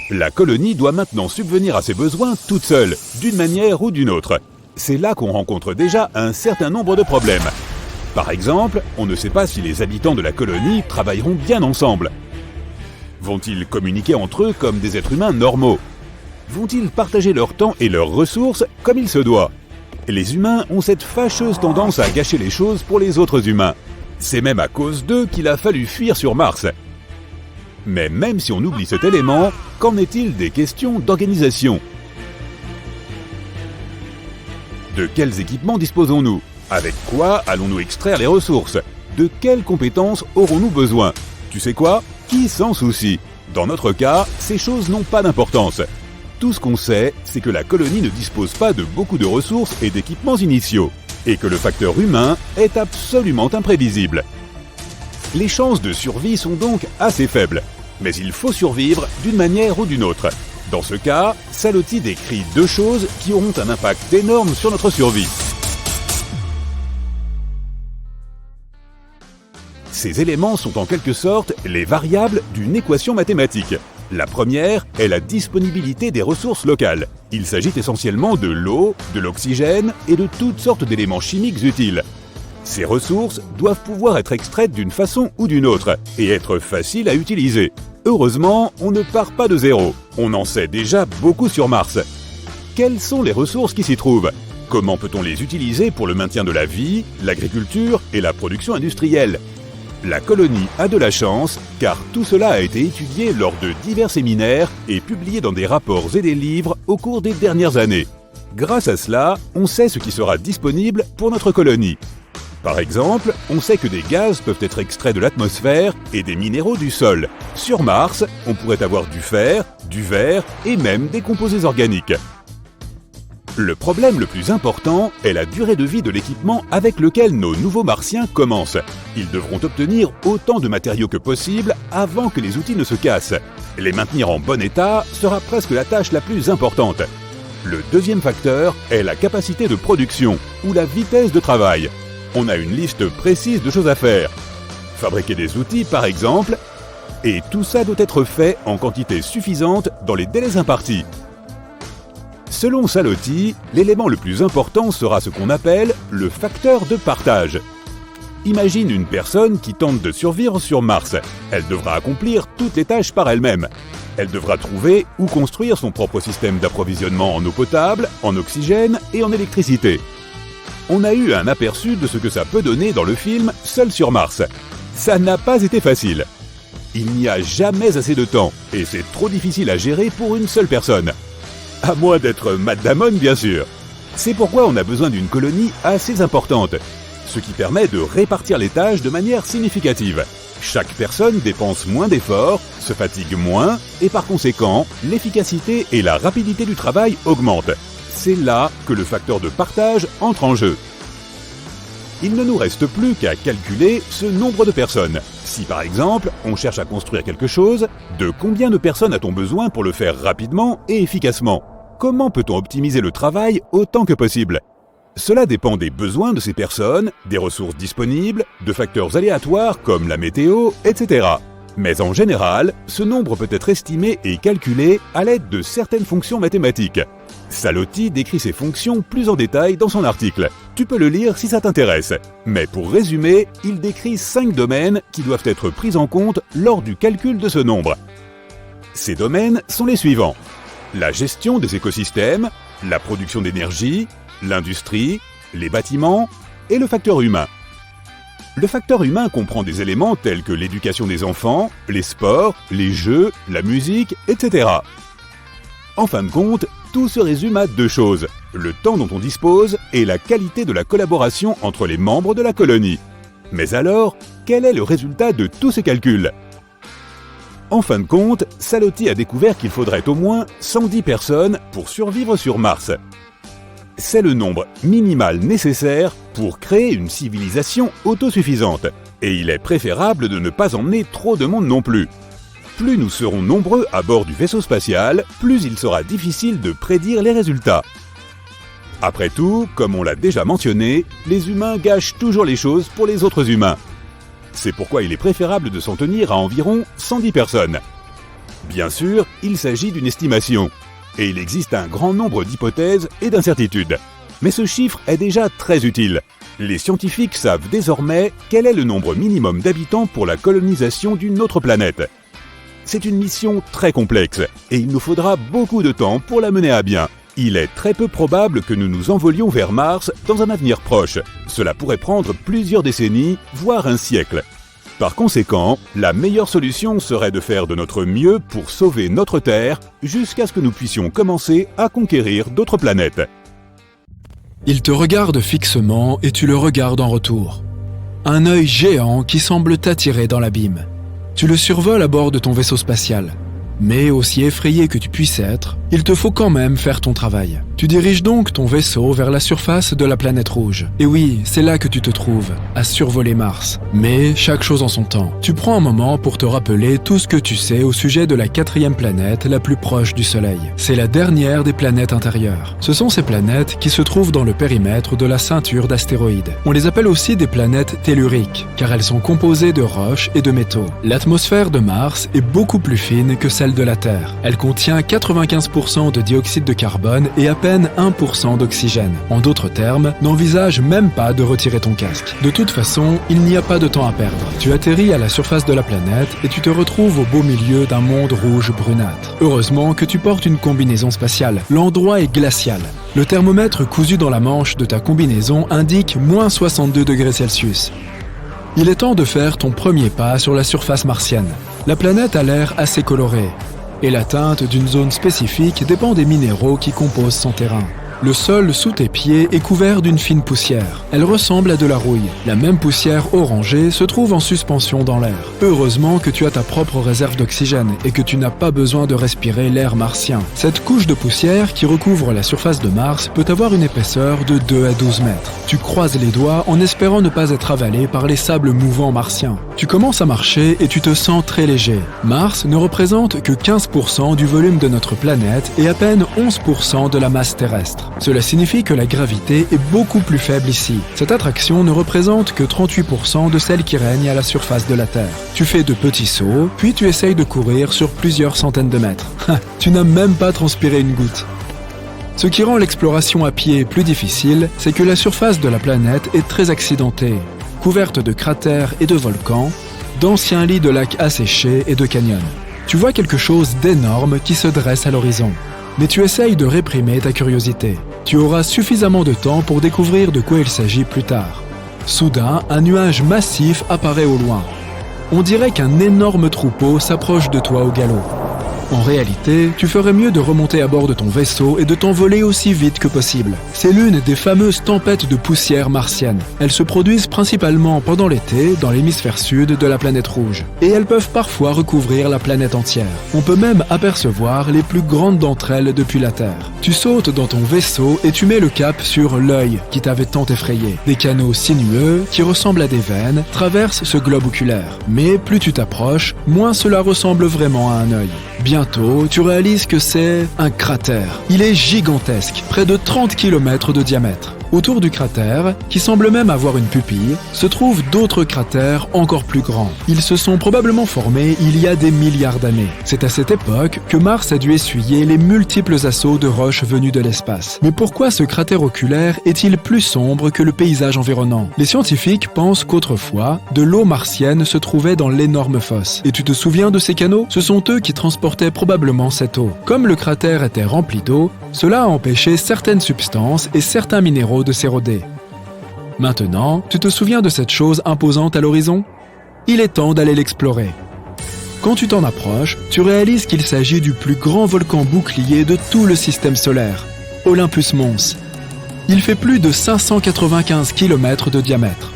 La colonie doit maintenant subvenir à ses besoins toute seule, d'une manière ou d'une autre. C'est là qu'on rencontre déjà un certain nombre de problèmes. Par exemple, on ne sait pas si les habitants de la colonie travailleront bien ensemble. Vont-ils communiquer entre eux comme des êtres humains normaux? Vont-ils partager leur temps et leurs ressources comme il se doit? Les humains ont cette fâcheuse tendance à gâcher les choses pour les autres humains. C'est même à cause d'eux qu'il a fallu fuir sur Mars. Mais même si on oublie cet élément, qu'en est-il des questions d'organisation? De quels équipements disposons-nous? Avec quoi allons-nous extraire les ressources? De quelles compétences aurons-nous besoin? Tu sais quoi? Qui s'en soucie? Dans notre cas, ces choses n'ont pas d'importance. Tout ce qu'on sait, c'est que la colonie ne dispose pas de beaucoup de ressources et d'équipements initiaux, et que le facteur humain est absolument imprévisible. Les chances de survie sont donc assez faibles, mais il faut survivre d'une manière ou d'une autre. Dans ce cas, Salotti décrit deux choses qui auront un impact énorme sur notre survie. Ces éléments sont en quelque sorte les variables d'une équation mathématique. La première est la disponibilité des ressources locales. Il s'agit essentiellement de l'eau, de l'oxygène et de toutes sortes d'éléments chimiques utiles. Ces ressources doivent pouvoir être extraites d'une façon ou d'une autre et être faciles à utiliser. Heureusement, on ne part pas de zéro. On en sait déjà beaucoup sur Mars. Quelles sont les ressources qui s'y trouvent? Comment peut-on les utiliser pour le maintien de la vie, l'agriculture et la production industrielle? La colonie a de la chance, car tout cela a été étudié lors de divers séminaires et publié dans des rapports et des livres au cours des dernières années. Grâce à cela, on sait ce qui sera disponible pour notre colonie. Par exemple, on sait que des gaz peuvent être extraits de l'atmosphère et des minéraux du sol. Sur Mars, on pourrait avoir du fer, du verre et même des composés organiques. Le problème le plus important est la durée de vie de l'équipement avec lequel nos nouveaux martiens commencent. Ils devront obtenir autant de matériaux que possible avant que les outils ne se cassent. Les maintenir en bon état sera presque la tâche la plus importante. Le deuxième facteur est la capacité de production ou la vitesse de travail. On a une liste précise de choses à faire. Fabriquer des outils par exemple, et tout ça doit être fait en quantité suffisante dans les délais impartis. Selon Salotti, l'élément le plus important sera ce qu'on appelle le facteur de partage. Imagine une personne qui tente de survivre sur Mars. Elle devra accomplir toutes les tâches par elle-même. Elle devra trouver ou construire son propre système d'approvisionnement en eau potable, en oxygène et en électricité. On a eu un aperçu de ce que ça peut donner dans le film Seul sur Mars. Ça n'a pas été facile. Il n'y a jamais assez de temps et c'est trop difficile à gérer pour une seule personne. À moins d'être Matt Damon, bien sûr. C'est pourquoi on a besoin d'une colonie assez importante, ce qui permet de répartir les tâches de manière significative. Chaque personne dépense moins d'efforts, se fatigue moins, et par conséquent, l'efficacité et la rapidité du travail augmentent. C'est là que le facteur de partage entre en jeu. Il ne nous reste plus qu'à calculer ce nombre de personnes. Si par exemple, on cherche à construire quelque chose, de combien de personnes a-t-on besoin pour le faire rapidement et efficacement ? Comment peut-on optimiser le travail autant que possible ? Cela dépend des besoins de ces personnes, des ressources disponibles, de facteurs aléatoires comme la météo, etc. Mais en général, ce nombre peut être estimé et calculé à l'aide de certaines fonctions mathématiques. Salotti décrit ces fonctions plus en détail dans son article. Tu peux le lire si ça t'intéresse. Mais pour résumer, il décrit 5 domaines qui doivent être pris en compte lors du calcul de ce nombre. Ces domaines sont les suivants. La gestion des écosystèmes, la production d'énergie, l'industrie, les bâtiments et le facteur humain. Le facteur humain comprend des éléments tels que l'éducation des enfants, les sports, les jeux, la musique, etc. En fin de compte, tout se résume à 2 choses, le temps dont on dispose et la qualité de la collaboration entre les membres de la colonie. Mais alors, quel est le résultat de tous ces calculs ? En fin de compte, Salotti a découvert qu'il faudrait au moins 110 personnes pour survivre sur Mars. C'est le nombre minimal nécessaire pour créer une civilisation autosuffisante. Et il est préférable de ne pas emmener trop de monde non plus. Plus nous serons nombreux à bord du vaisseau spatial, plus il sera difficile de prédire les résultats. Après tout, comme on l'a déjà mentionné, les humains gâchent toujours les choses pour les autres humains. C'est pourquoi il est préférable de s'en tenir à environ 110 personnes. Bien sûr, il s'agit d'une estimation. Et il existe un grand nombre d'hypothèses et d'incertitudes. Mais ce chiffre est déjà très utile. Les scientifiques savent désormais quel est le nombre minimum d'habitants pour la colonisation d'une autre planète. C'est une mission très complexe et il nous faudra beaucoup de temps pour la mener à bien. Il est très peu probable que nous nous envolions vers Mars dans un avenir proche. Cela pourrait prendre plusieurs décennies, voire un siècle. Par conséquent, la meilleure solution serait de faire de notre mieux pour sauver notre Terre jusqu'à ce que nous puissions commencer à conquérir d'autres planètes. Il te regarde fixement et tu le regardes en retour. Un œil géant qui semble t'attirer dans l'abîme. Tu le survoles à bord de ton vaisseau spatial. Mais aussi effrayé que tu puisses être, il te faut quand même faire ton travail. Tu diriges donc ton vaisseau vers la surface de la planète rouge. Et oui, c'est là que tu te trouves, à survoler Mars. Mais chaque chose en son temps. Tu prends un moment pour te rappeler tout ce que tu sais au sujet de la 4e planète la plus proche du Soleil. C'est la dernière des planètes intérieures. Ce sont ces planètes qui se trouvent dans le périmètre de la ceinture d'astéroïdes. On les appelle aussi des planètes telluriques, car elles sont composées de roches et de métaux. L'atmosphère de Mars est beaucoup plus fine que celle de la Terre. Elle contient 95% de dioxyde de carbone et à peine 1% d'oxygène. En d'autres termes, n'envisage même pas de retirer ton casque. De toute façon, il n'y a pas de temps à perdre. Tu atterris à la surface de la planète et tu te retrouves au beau milieu d'un monde rouge brunâtre. Heureusement que tu portes une combinaison spatiale. L'endroit est glacial. Le thermomètre cousu dans la manche de ta combinaison indique moins 62 degrés Celsius. Il est temps de faire ton premier pas sur la surface martienne. La planète a l'air assez colorée, et la teinte d'une zone spécifique dépend des minéraux qui composent son terrain. Le sol sous tes pieds est couvert d'une fine poussière. Elle ressemble à de la rouille. La même poussière orangée se trouve en suspension dans l'air. Heureusement que tu as ta propre réserve d'oxygène et que tu n'as pas besoin de respirer l'air martien. Cette couche de poussière qui recouvre la surface de Mars peut avoir une épaisseur de 2 à 12 mètres. Tu croises les doigts en espérant ne pas être avalé par les sables mouvants martiens. Tu commences à marcher et tu te sens très léger. Mars ne représente que 15% du volume de notre planète et à peine 11% de la masse terrestre. Cela signifie que la gravité est beaucoup plus faible ici. Cette attraction ne représente que 38% de celle qui règne à la surface de la Terre. Tu fais de petits sauts, puis tu essayes de courir sur plusieurs centaines de mètres. Tu n'as même pas transpiré une goutte. Ce qui rend l'exploration à pied plus difficile, c'est que la surface de la planète est très accidentée, couverte de cratères et de volcans, d'anciens lits de lacs asséchés et de canyons. Tu vois quelque chose d'énorme qui se dresse à l'horizon. Mais tu essayes de réprimer ta curiosité. Tu auras suffisamment de temps pour découvrir de quoi il s'agit plus tard. Soudain, un nuage massif apparaît au loin. On dirait qu'un énorme troupeau s'approche de toi au galop. En réalité, tu ferais mieux de remonter à bord de ton vaisseau et de t'envoler aussi vite que possible. C'est l'une des fameuses tempêtes de poussière martienne. Elles se produisent principalement pendant l'été dans l'hémisphère sud de la planète rouge. Et elles peuvent parfois recouvrir la planète entière. On peut même apercevoir les plus grandes d'entre elles depuis la Terre. Tu sautes dans ton vaisseau et tu mets le cap sur l'œil qui t'avait tant effrayé. Des canaux sinueux, qui ressemblent à des veines, traversent ce globe oculaire. Mais plus tu t'approches, moins cela ressemble vraiment à un œil. Bientôt, tu réalises que c'est un cratère. Il est gigantesque, près de 30 km de diamètre. Autour du cratère, qui semble même avoir une pupille, se trouvent d'autres cratères encore plus grands. Ils se sont probablement formés il y a des milliards d'années. C'est à cette époque que Mars a dû essuyer les multiples assauts de roches venues de l'espace. Mais pourquoi ce cratère oculaire est-il plus sombre que le paysage environnant? Les scientifiques pensent qu'autrefois, de l'eau martienne se trouvait dans l'énorme fosse. Et tu te souviens de ces canaux? Ce sont eux qui transportaient probablement cette eau. Comme le cratère était rempli d'eau, cela a empêché certaines substances et certains minéraux de s'éroder. Maintenant, tu te souviens de cette chose imposante à l'horizon? Il est temps d'aller l'explorer. Quand tu t'en approches, tu réalises qu'il s'agit du plus grand volcan bouclier de tout le système solaire, Olympus Mons. Il fait plus de 595 km de diamètre,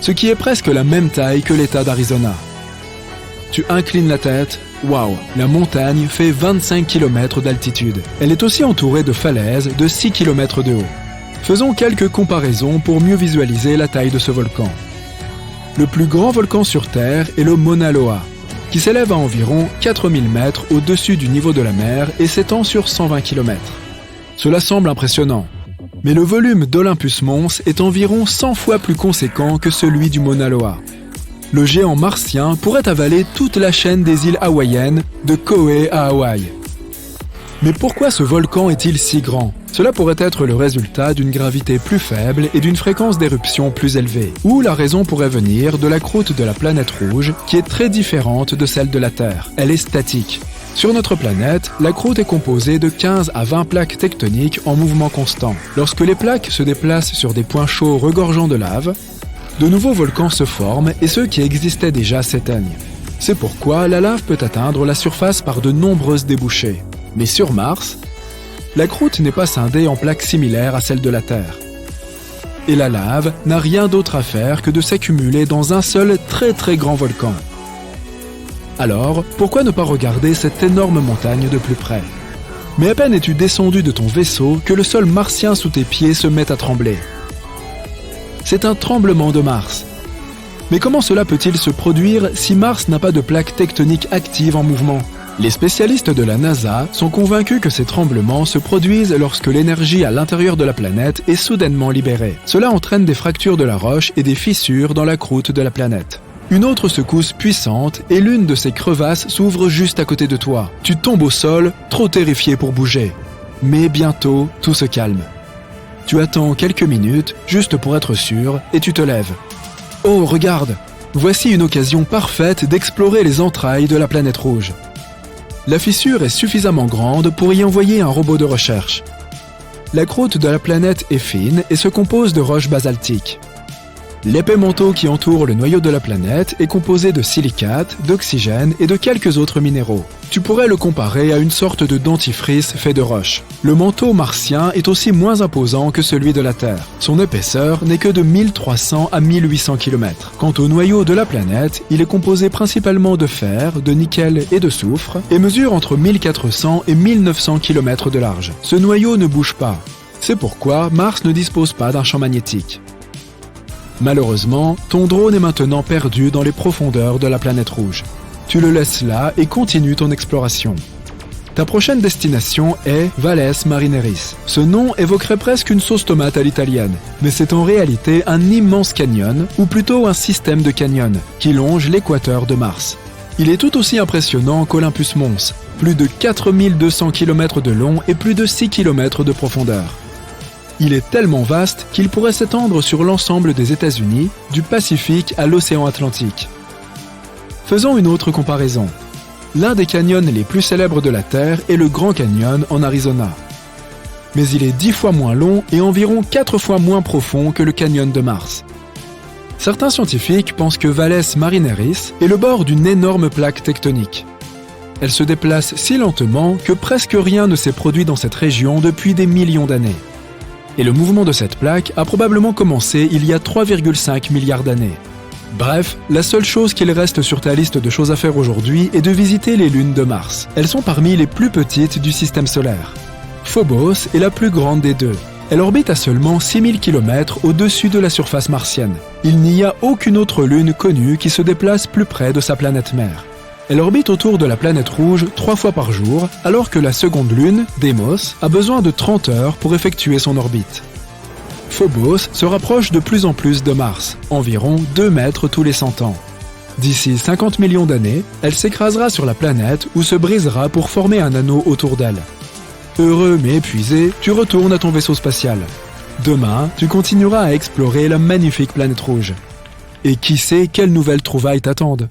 ce qui est presque la même taille que l'État d'Arizona. Tu inclines la tête. Waouh, la montagne fait 25 km d'altitude. Elle est aussi entourée de falaises de 6 km de haut. Faisons quelques comparaisons pour mieux visualiser la taille de ce volcan. Le plus grand volcan sur Terre est le Mauna Loa, qui s'élève à environ 4000 mètres au-dessus du niveau de la mer et s'étend sur 120 km. Cela semble impressionnant, mais le volume d'Olympus Mons est environ 100 fois plus conséquent que celui du Mauna Loa. Le géant martien pourrait avaler toute la chaîne des îles hawaïennes, de Kauai à Hawaï. Mais pourquoi ce volcan est-il si grand? Cela pourrait être le résultat d'une gravité plus faible et d'une fréquence d'éruption plus élevée. Ou la raison pourrait venir de la croûte de la planète rouge, qui est très différente de celle de la Terre. Elle est statique. Sur notre planète, la croûte est composée de 15 à 20 plaques tectoniques en mouvement constant. Lorsque les plaques se déplacent sur des points chauds regorgeant de lave, de nouveaux volcans se forment et ceux qui existaient déjà s'éteignent. C'est pourquoi la lave peut atteindre la surface par de nombreuses débouchées. Mais sur Mars, la croûte n'est pas scindée en plaques similaires à celles de la Terre. Et la lave n'a rien d'autre à faire que de s'accumuler dans un seul très grand volcan. Alors, pourquoi ne pas regarder cette énorme montagne de plus près? Mais à peine es-tu descendu de ton vaisseau que le sol martien sous tes pieds se met à trembler. C'est un tremblement de Mars. Mais comment cela peut-il se produire si Mars n'a pas de plaques tectoniques actives en mouvement? Les spécialistes de la NASA sont convaincus que ces tremblements se produisent lorsque l'énergie à l'intérieur de la planète est soudainement libérée. Cela entraîne des fractures de la roche et des fissures dans la croûte de la planète. Une autre secousse puissante et l'une de ces crevasses s'ouvre juste à côté de toi. Tu tombes au sol, trop terrifié pour bouger. Mais bientôt, tout se calme. Tu attends quelques minutes, juste pour être sûr, et tu te lèves. Oh, regarde! Voici une occasion parfaite d'explorer les entrailles de la planète rouge. La fissure est suffisamment grande pour y envoyer un robot de recherche. La croûte de la planète est fine et se compose de roches basaltiques. L'épais manteau qui entoure le noyau de la planète est composé de silicates, d'oxygène et de quelques autres minéraux. Tu pourrais le comparer à une sorte de dentifrice fait de roche. Le manteau martien est aussi moins imposant que celui de la Terre. Son épaisseur n'est que de 1300 à 1800 km. Quant au noyau de la planète, il est composé principalement de fer, de nickel et de soufre et mesure entre 1400 et 1900 km de large. Ce noyau ne bouge pas. C'est pourquoi Mars ne dispose pas d'un champ magnétique. Malheureusement, ton drone est maintenant perdu dans les profondeurs de la planète rouge. Tu le laisses là et continues ton exploration. Ta prochaine destination est Valles Marineris. Ce nom évoquerait presque une sauce tomate à l'italienne, mais c'est en réalité un immense canyon, ou plutôt un système de canyons, qui longe l'équateur de Mars. Il est tout aussi impressionnant qu'Olympus Mons, plus de 4200 km de long et plus de 6 km de profondeur. Il est tellement vaste qu'il pourrait s'étendre sur l'ensemble des États-Unis, du Pacifique à l'océan Atlantique. Faisons une autre comparaison. L'un des canyons les plus célèbres de la Terre est le Grand Canyon en Arizona. Mais il est 10 fois moins long et environ 4 fois moins profond que le canyon de Mars. Certains scientifiques pensent que Valles Marineris est le bord d'une énorme plaque tectonique. Elle se déplace si lentement que presque rien ne s'est produit dans cette région depuis des millions d'années. Et le mouvement de cette plaque a probablement commencé il y a 3,5 milliards d'années. Bref, la seule chose qu'il reste sur ta liste de choses à faire aujourd'hui est de visiter les lunes de Mars. Elles sont parmi les plus petites du système solaire. Phobos est la plus grande des deux. Elle orbite à seulement 6000 km au-dessus de la surface martienne. Il n'y a aucune autre lune connue qui se déplace plus près de sa planète mère. Elle orbite autour de la planète rouge 3 fois par jour, alors que la seconde lune, Deimos, a besoin de 30 heures pour effectuer son orbite. Phobos se rapproche de plus en plus de Mars, environ 2 mètres tous les 100 ans. D'ici 50 millions d'années, elle s'écrasera sur la planète ou se brisera pour former un anneau autour d'elle. Heureux mais épuisé, tu retournes à ton vaisseau spatial. Demain, tu continueras à explorer la magnifique planète rouge. Et qui sait quelles nouvelles trouvailles t'attendent?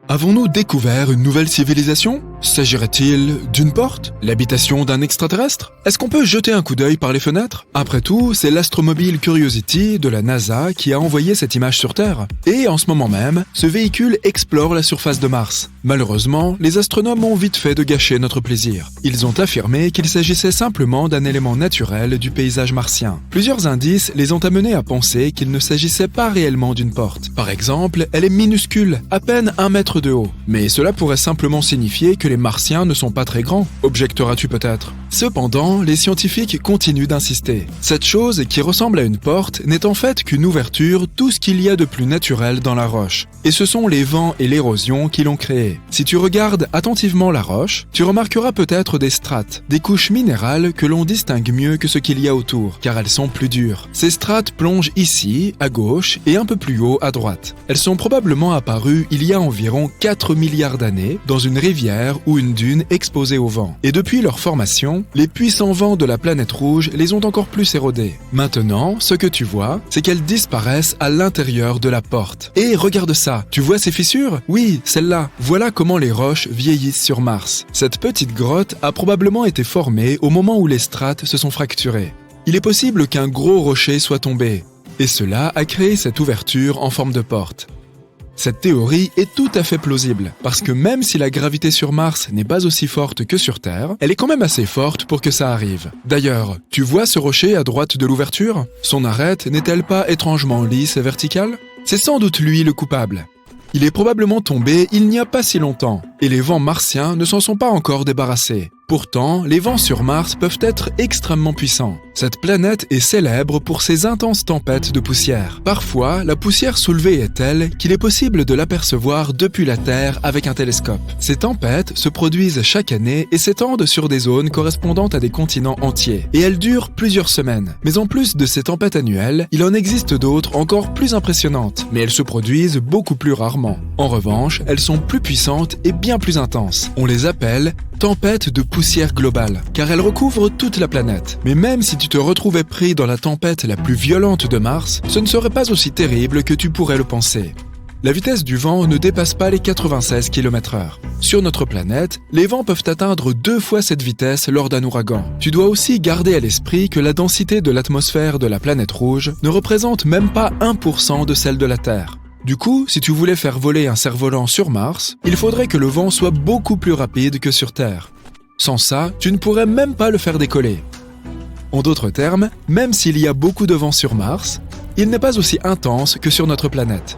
Avons-nous découvert une nouvelle civilisation? S'agirait-il d'une porte? L'habitation d'un extraterrestre? Est-ce qu'on peut jeter un coup d'œil par les fenêtres? Après tout, c'est l'astromobile Curiosity de la NASA qui a envoyé cette image sur Terre. Et en ce moment même, ce véhicule explore la surface de Mars. Malheureusement, les astronomes ont vite fait de gâcher notre plaisir. Ils ont affirmé qu'il s'agissait simplement d'un élément naturel du paysage martien. Plusieurs indices les ont amenés à penser qu'il ne s'agissait pas réellement d'une porte. Par exemple, elle est minuscule, à peine 1 mètre de haut. Mais cela pourrait simplement signifier que les Martiens ne sont pas très grands, objecteras-tu peut-être. Cependant, les scientifiques continuent d'insister. Cette chose qui ressemble à une porte n'est en fait qu'une ouverture, tout ce qu'il y a de plus naturel dans la roche. Et ce sont les vents et l'érosion qui l'ont créée. Si tu regardes attentivement la roche, tu remarqueras peut-être des strates, des couches minérales que l'on distingue mieux que ce qu'il y a autour, car elles sont plus dures. Ces strates plongent ici, à gauche, et un peu plus haut, à droite. Elles sont probablement apparues il y a environ 4 milliards d'années dans une rivière ou une dune exposée au vent. Et depuis leur formation, les puissants vents de la planète rouge les ont encore plus érodées. Maintenant, ce que tu vois, c'est qu'elles disparaissent à l'intérieur de la porte. Et regarde ça, tu vois ces fissures? Oui, celle-là. Voilà comment les roches vieillissent sur Mars. Cette petite grotte a probablement été formée au moment où les strates se sont fracturées. Il est possible qu'un gros rocher soit tombé, et cela a créé cette ouverture en forme de porte. Cette théorie est tout à fait plausible, parce que même si la gravité sur Mars n'est pas aussi forte que sur Terre, elle est quand même assez forte pour que ça arrive. D'ailleurs, tu vois ce rocher à droite de l'ouverture? Son arête n'est-elle pas étrangement lisse et verticale? C'est sans doute lui le coupable. Il est probablement tombé il n'y a pas si longtemps, et les vents martiens ne s'en sont pas encore débarrassés. Pourtant, les vents sur Mars peuvent être extrêmement puissants. Cette planète est célèbre pour ses intenses tempêtes de poussière. Parfois, la poussière soulevée est telle qu'il est possible de l'apercevoir depuis la Terre avec un télescope. Ces tempêtes se produisent chaque année et s'étendent sur des zones correspondant à des continents entiers. Et elles durent plusieurs semaines. Mais en plus de ces tempêtes annuelles, il en existe d'autres encore plus impressionnantes, mais elles se produisent beaucoup plus rarement. En revanche, elles sont plus puissantes et bien plus intenses. On les appelle tempête de poussière globale, car elle recouvre toute la planète. Mais même si tu te retrouvais pris dans la tempête la plus violente de Mars, ce ne serait pas aussi terrible que tu pourrais le penser. La vitesse du vent ne dépasse pas les 96 km/h. Sur notre planète, les vents peuvent atteindre 2 fois cette vitesse lors d'un ouragan. Tu dois aussi garder à l'esprit que la densité de l'atmosphère de la planète rouge ne représente même pas 1% de celle de la Terre. Du coup, si tu voulais faire voler un cerf-volant sur Mars, il faudrait que le vent soit beaucoup plus rapide que sur Terre. Sans ça, tu ne pourrais même pas le faire décoller. En d'autres termes, même s'il y a beaucoup de vent sur Mars, il n'est pas aussi intense que sur notre planète.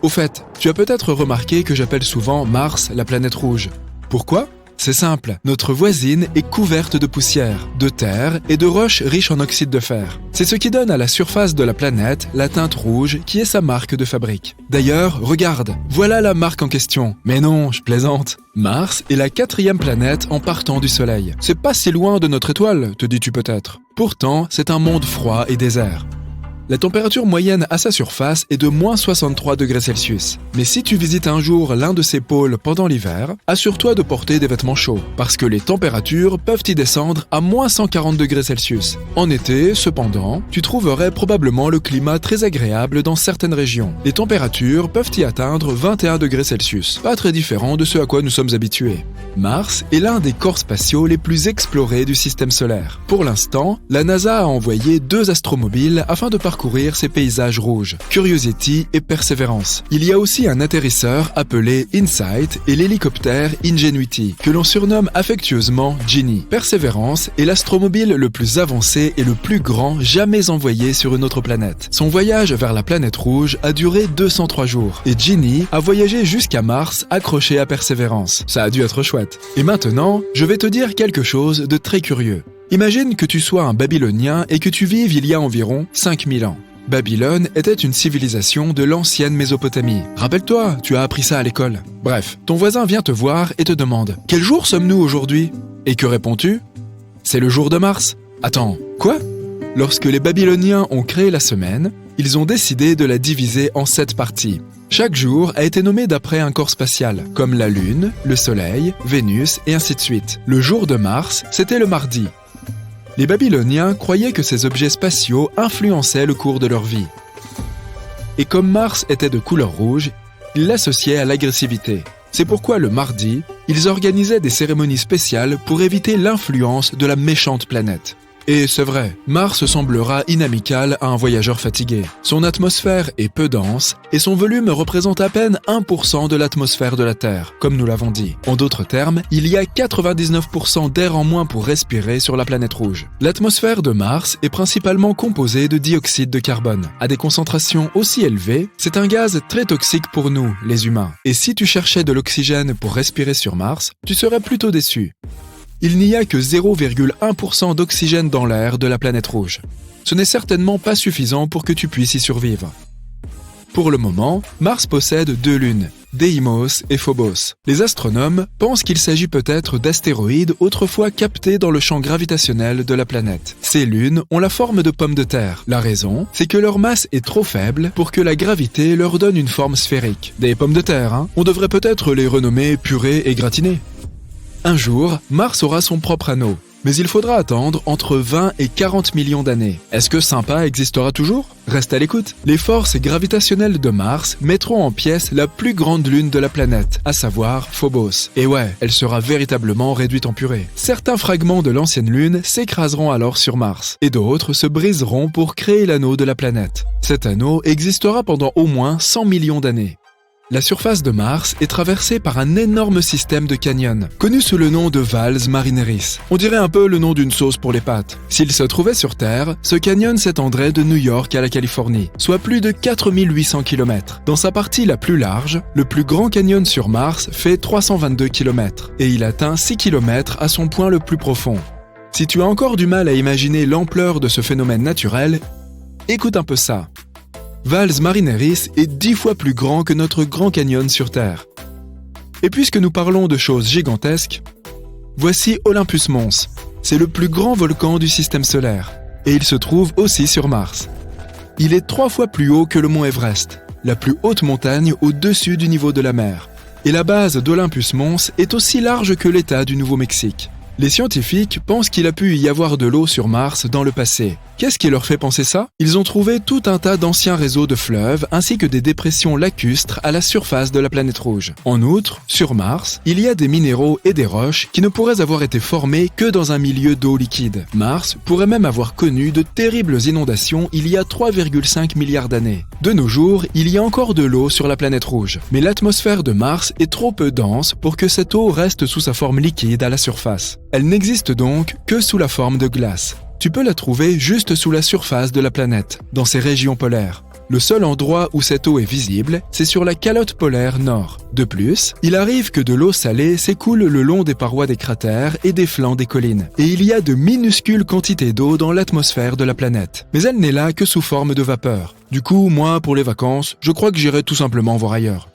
Au fait, tu as peut-être remarqué que j'appelle souvent Mars la planète rouge. Pourquoi ? C'est simple, notre voisine est couverte de poussière, de terre et de roches riches en oxyde de fer. C'est ce qui donne à la surface de la planète la teinte rouge qui est sa marque de fabrique. D'ailleurs, regarde, voilà la marque en question. Mais non, je plaisante. Mars est la 4e planète en partant du Soleil. C'est pas si loin de notre étoile, te dis-tu peut-être. Pourtant, c'est un monde froid et désert. La température moyenne à sa surface est de moins 63 degrés Celsius. Mais si tu visites un jour l'un de ces pôles pendant l'hiver, assure-toi de porter des vêtements chauds, parce que les températures peuvent y descendre à moins 140 degrés Celsius. En été, cependant, tu trouverais probablement le climat très agréable dans certaines régions. Les températures peuvent y atteindre 21 degrés Celsius, pas très différent de ce à quoi nous sommes habitués. Mars est l'un des corps spatiaux les plus explorés du système solaire. Pour l'instant, la NASA a envoyé 2 astromobiles afin de parcourir ces paysages rouges, Curiosity et Perseverance. Il y a aussi un atterrisseur appelé InSight et l'hélicoptère Ingenuity, que l'on surnomme affectueusement Genie. Perseverance est l'astromobile le plus avancé et le plus grand jamais envoyé sur une autre planète. Son voyage vers la planète rouge a duré 203 jours, et Genie a voyagé jusqu'à Mars accroché à Perseverance. Ça a dû être chouette. Et maintenant, je vais te dire quelque chose de très curieux. Imagine que tu sois un Babylonien et que tu vives il y a environ 5000 ans. Babylone était une civilisation de l'ancienne Mésopotamie. Rappelle-toi, tu as appris ça à l'école. Bref, ton voisin vient te voir et te demande « Quel jour sommes-nous aujourd'hui ?» Et que réponds-tu ? « C'est le jour de Mars. » Attends, quoi ? Lorsque les Babyloniens ont créé la semaine, ils ont décidé de la diviser en 7 parties. Chaque jour a été nommé d'après un corps spatial, comme la Lune, le Soleil, Vénus et ainsi de suite. Le jour de Mars, c'était le mardi. Les Babyloniens croyaient que ces objets spatiaux influençaient le cours de leur vie. Et comme Mars était de couleur rouge, ils l'associaient à l'agressivité. C'est pourquoi le mardi, ils organisaient des cérémonies spéciales pour éviter l'influence de la méchante planète. Et c'est vrai, Mars semblera inamical à un voyageur fatigué. Son atmosphère est peu dense et son volume représente à peine 1% de l'atmosphère de la Terre, comme nous l'avons dit. En d'autres termes, il y a 99% d'air en moins pour respirer sur la planète rouge. L'atmosphère de Mars est principalement composée de dioxyde de carbone. À des concentrations aussi élevées, c'est un gaz très toxique pour nous, les humains. Et si tu cherchais de l'oxygène pour respirer sur Mars, tu serais plutôt déçu. Il n'y a que 0,1% d'oxygène dans l'air de la planète rouge. Ce n'est certainement pas suffisant pour que tu puisses y survivre. Pour le moment, Mars possède 2 lunes, Deimos et Phobos. Les astronomes pensent qu'il s'agit peut-être d'astéroïdes autrefois captés dans le champ gravitationnel de la planète. Ces lunes ont la forme de pommes de terre. La raison, c'est que leur masse est trop faible pour que la gravité leur donne une forme sphérique. Des pommes de terre, hein ? On devrait peut-être les renommer purées et gratinées. Un jour, Mars aura son propre anneau, mais il faudra attendre entre 20 et 40 millions d'années. Est-ce que Sympa existera toujours ? Reste à l'écoute. Les forces gravitationnelles de Mars mettront en pièces la plus grande lune de la planète, à savoir Phobos. Et ouais, elle sera véritablement réduite en purée. Certains fragments de l'ancienne lune s'écraseront alors sur Mars, et d'autres se briseront pour créer l'anneau de la planète. Cet anneau existera pendant au moins 100 millions d'années. La surface de Mars est traversée par un énorme système de canyons, connu sous le nom de Valles Marineris. On dirait un peu le nom d'une sauce pour les pâtes. S'il se trouvait sur Terre, ce canyon s'étendrait de New York à la Californie, soit plus de 4800 km. Dans sa partie la plus large, le plus grand canyon sur Mars fait 322 km, et il atteint 6 km à son point le plus profond. Si tu as encore du mal à imaginer l'ampleur de ce phénomène naturel, écoute un peu ça. Valles Marineris est 10 fois plus grand que notre Grand Canyon sur Terre. Et puisque nous parlons de choses gigantesques, voici Olympus Mons. C'est le plus grand volcan du système solaire, et il se trouve aussi sur Mars. Il est 3 fois plus haut que le mont Everest, la plus haute montagne au-dessus du niveau de la mer. Et la base d'Olympus Mons est aussi large que l'État du Nouveau-Mexique. Les scientifiques pensent qu'il a pu y avoir de l'eau sur Mars dans le passé. Qu'est-ce qui leur fait penser ça? Ils ont trouvé tout un tas d'anciens réseaux de fleuves ainsi que des dépressions lacustres à la surface de la planète rouge. En outre, sur Mars, il y a des minéraux et des roches qui ne pourraient avoir été formés que dans un milieu d'eau liquide. Mars pourrait même avoir connu de terribles inondations il y a 3,5 milliards d'années. De nos jours, il y a encore de l'eau sur la planète rouge, mais l'atmosphère de Mars est trop peu dense pour que cette eau reste sous sa forme liquide à la surface. Elle n'existe donc que sous la forme de glace. Tu peux la trouver juste sous la surface de la planète, dans ses régions polaires. Le seul endroit où cette eau est visible, c'est sur la calotte polaire nord. De plus, il arrive que de l'eau salée s'écoule le long des parois des cratères et des flancs des collines. Et il y a de minuscules quantités d'eau dans l'atmosphère de la planète. Mais elle n'est là que sous forme de vapeur. Du coup, moi, pour les vacances, je crois que j'irai tout simplement voir ailleurs.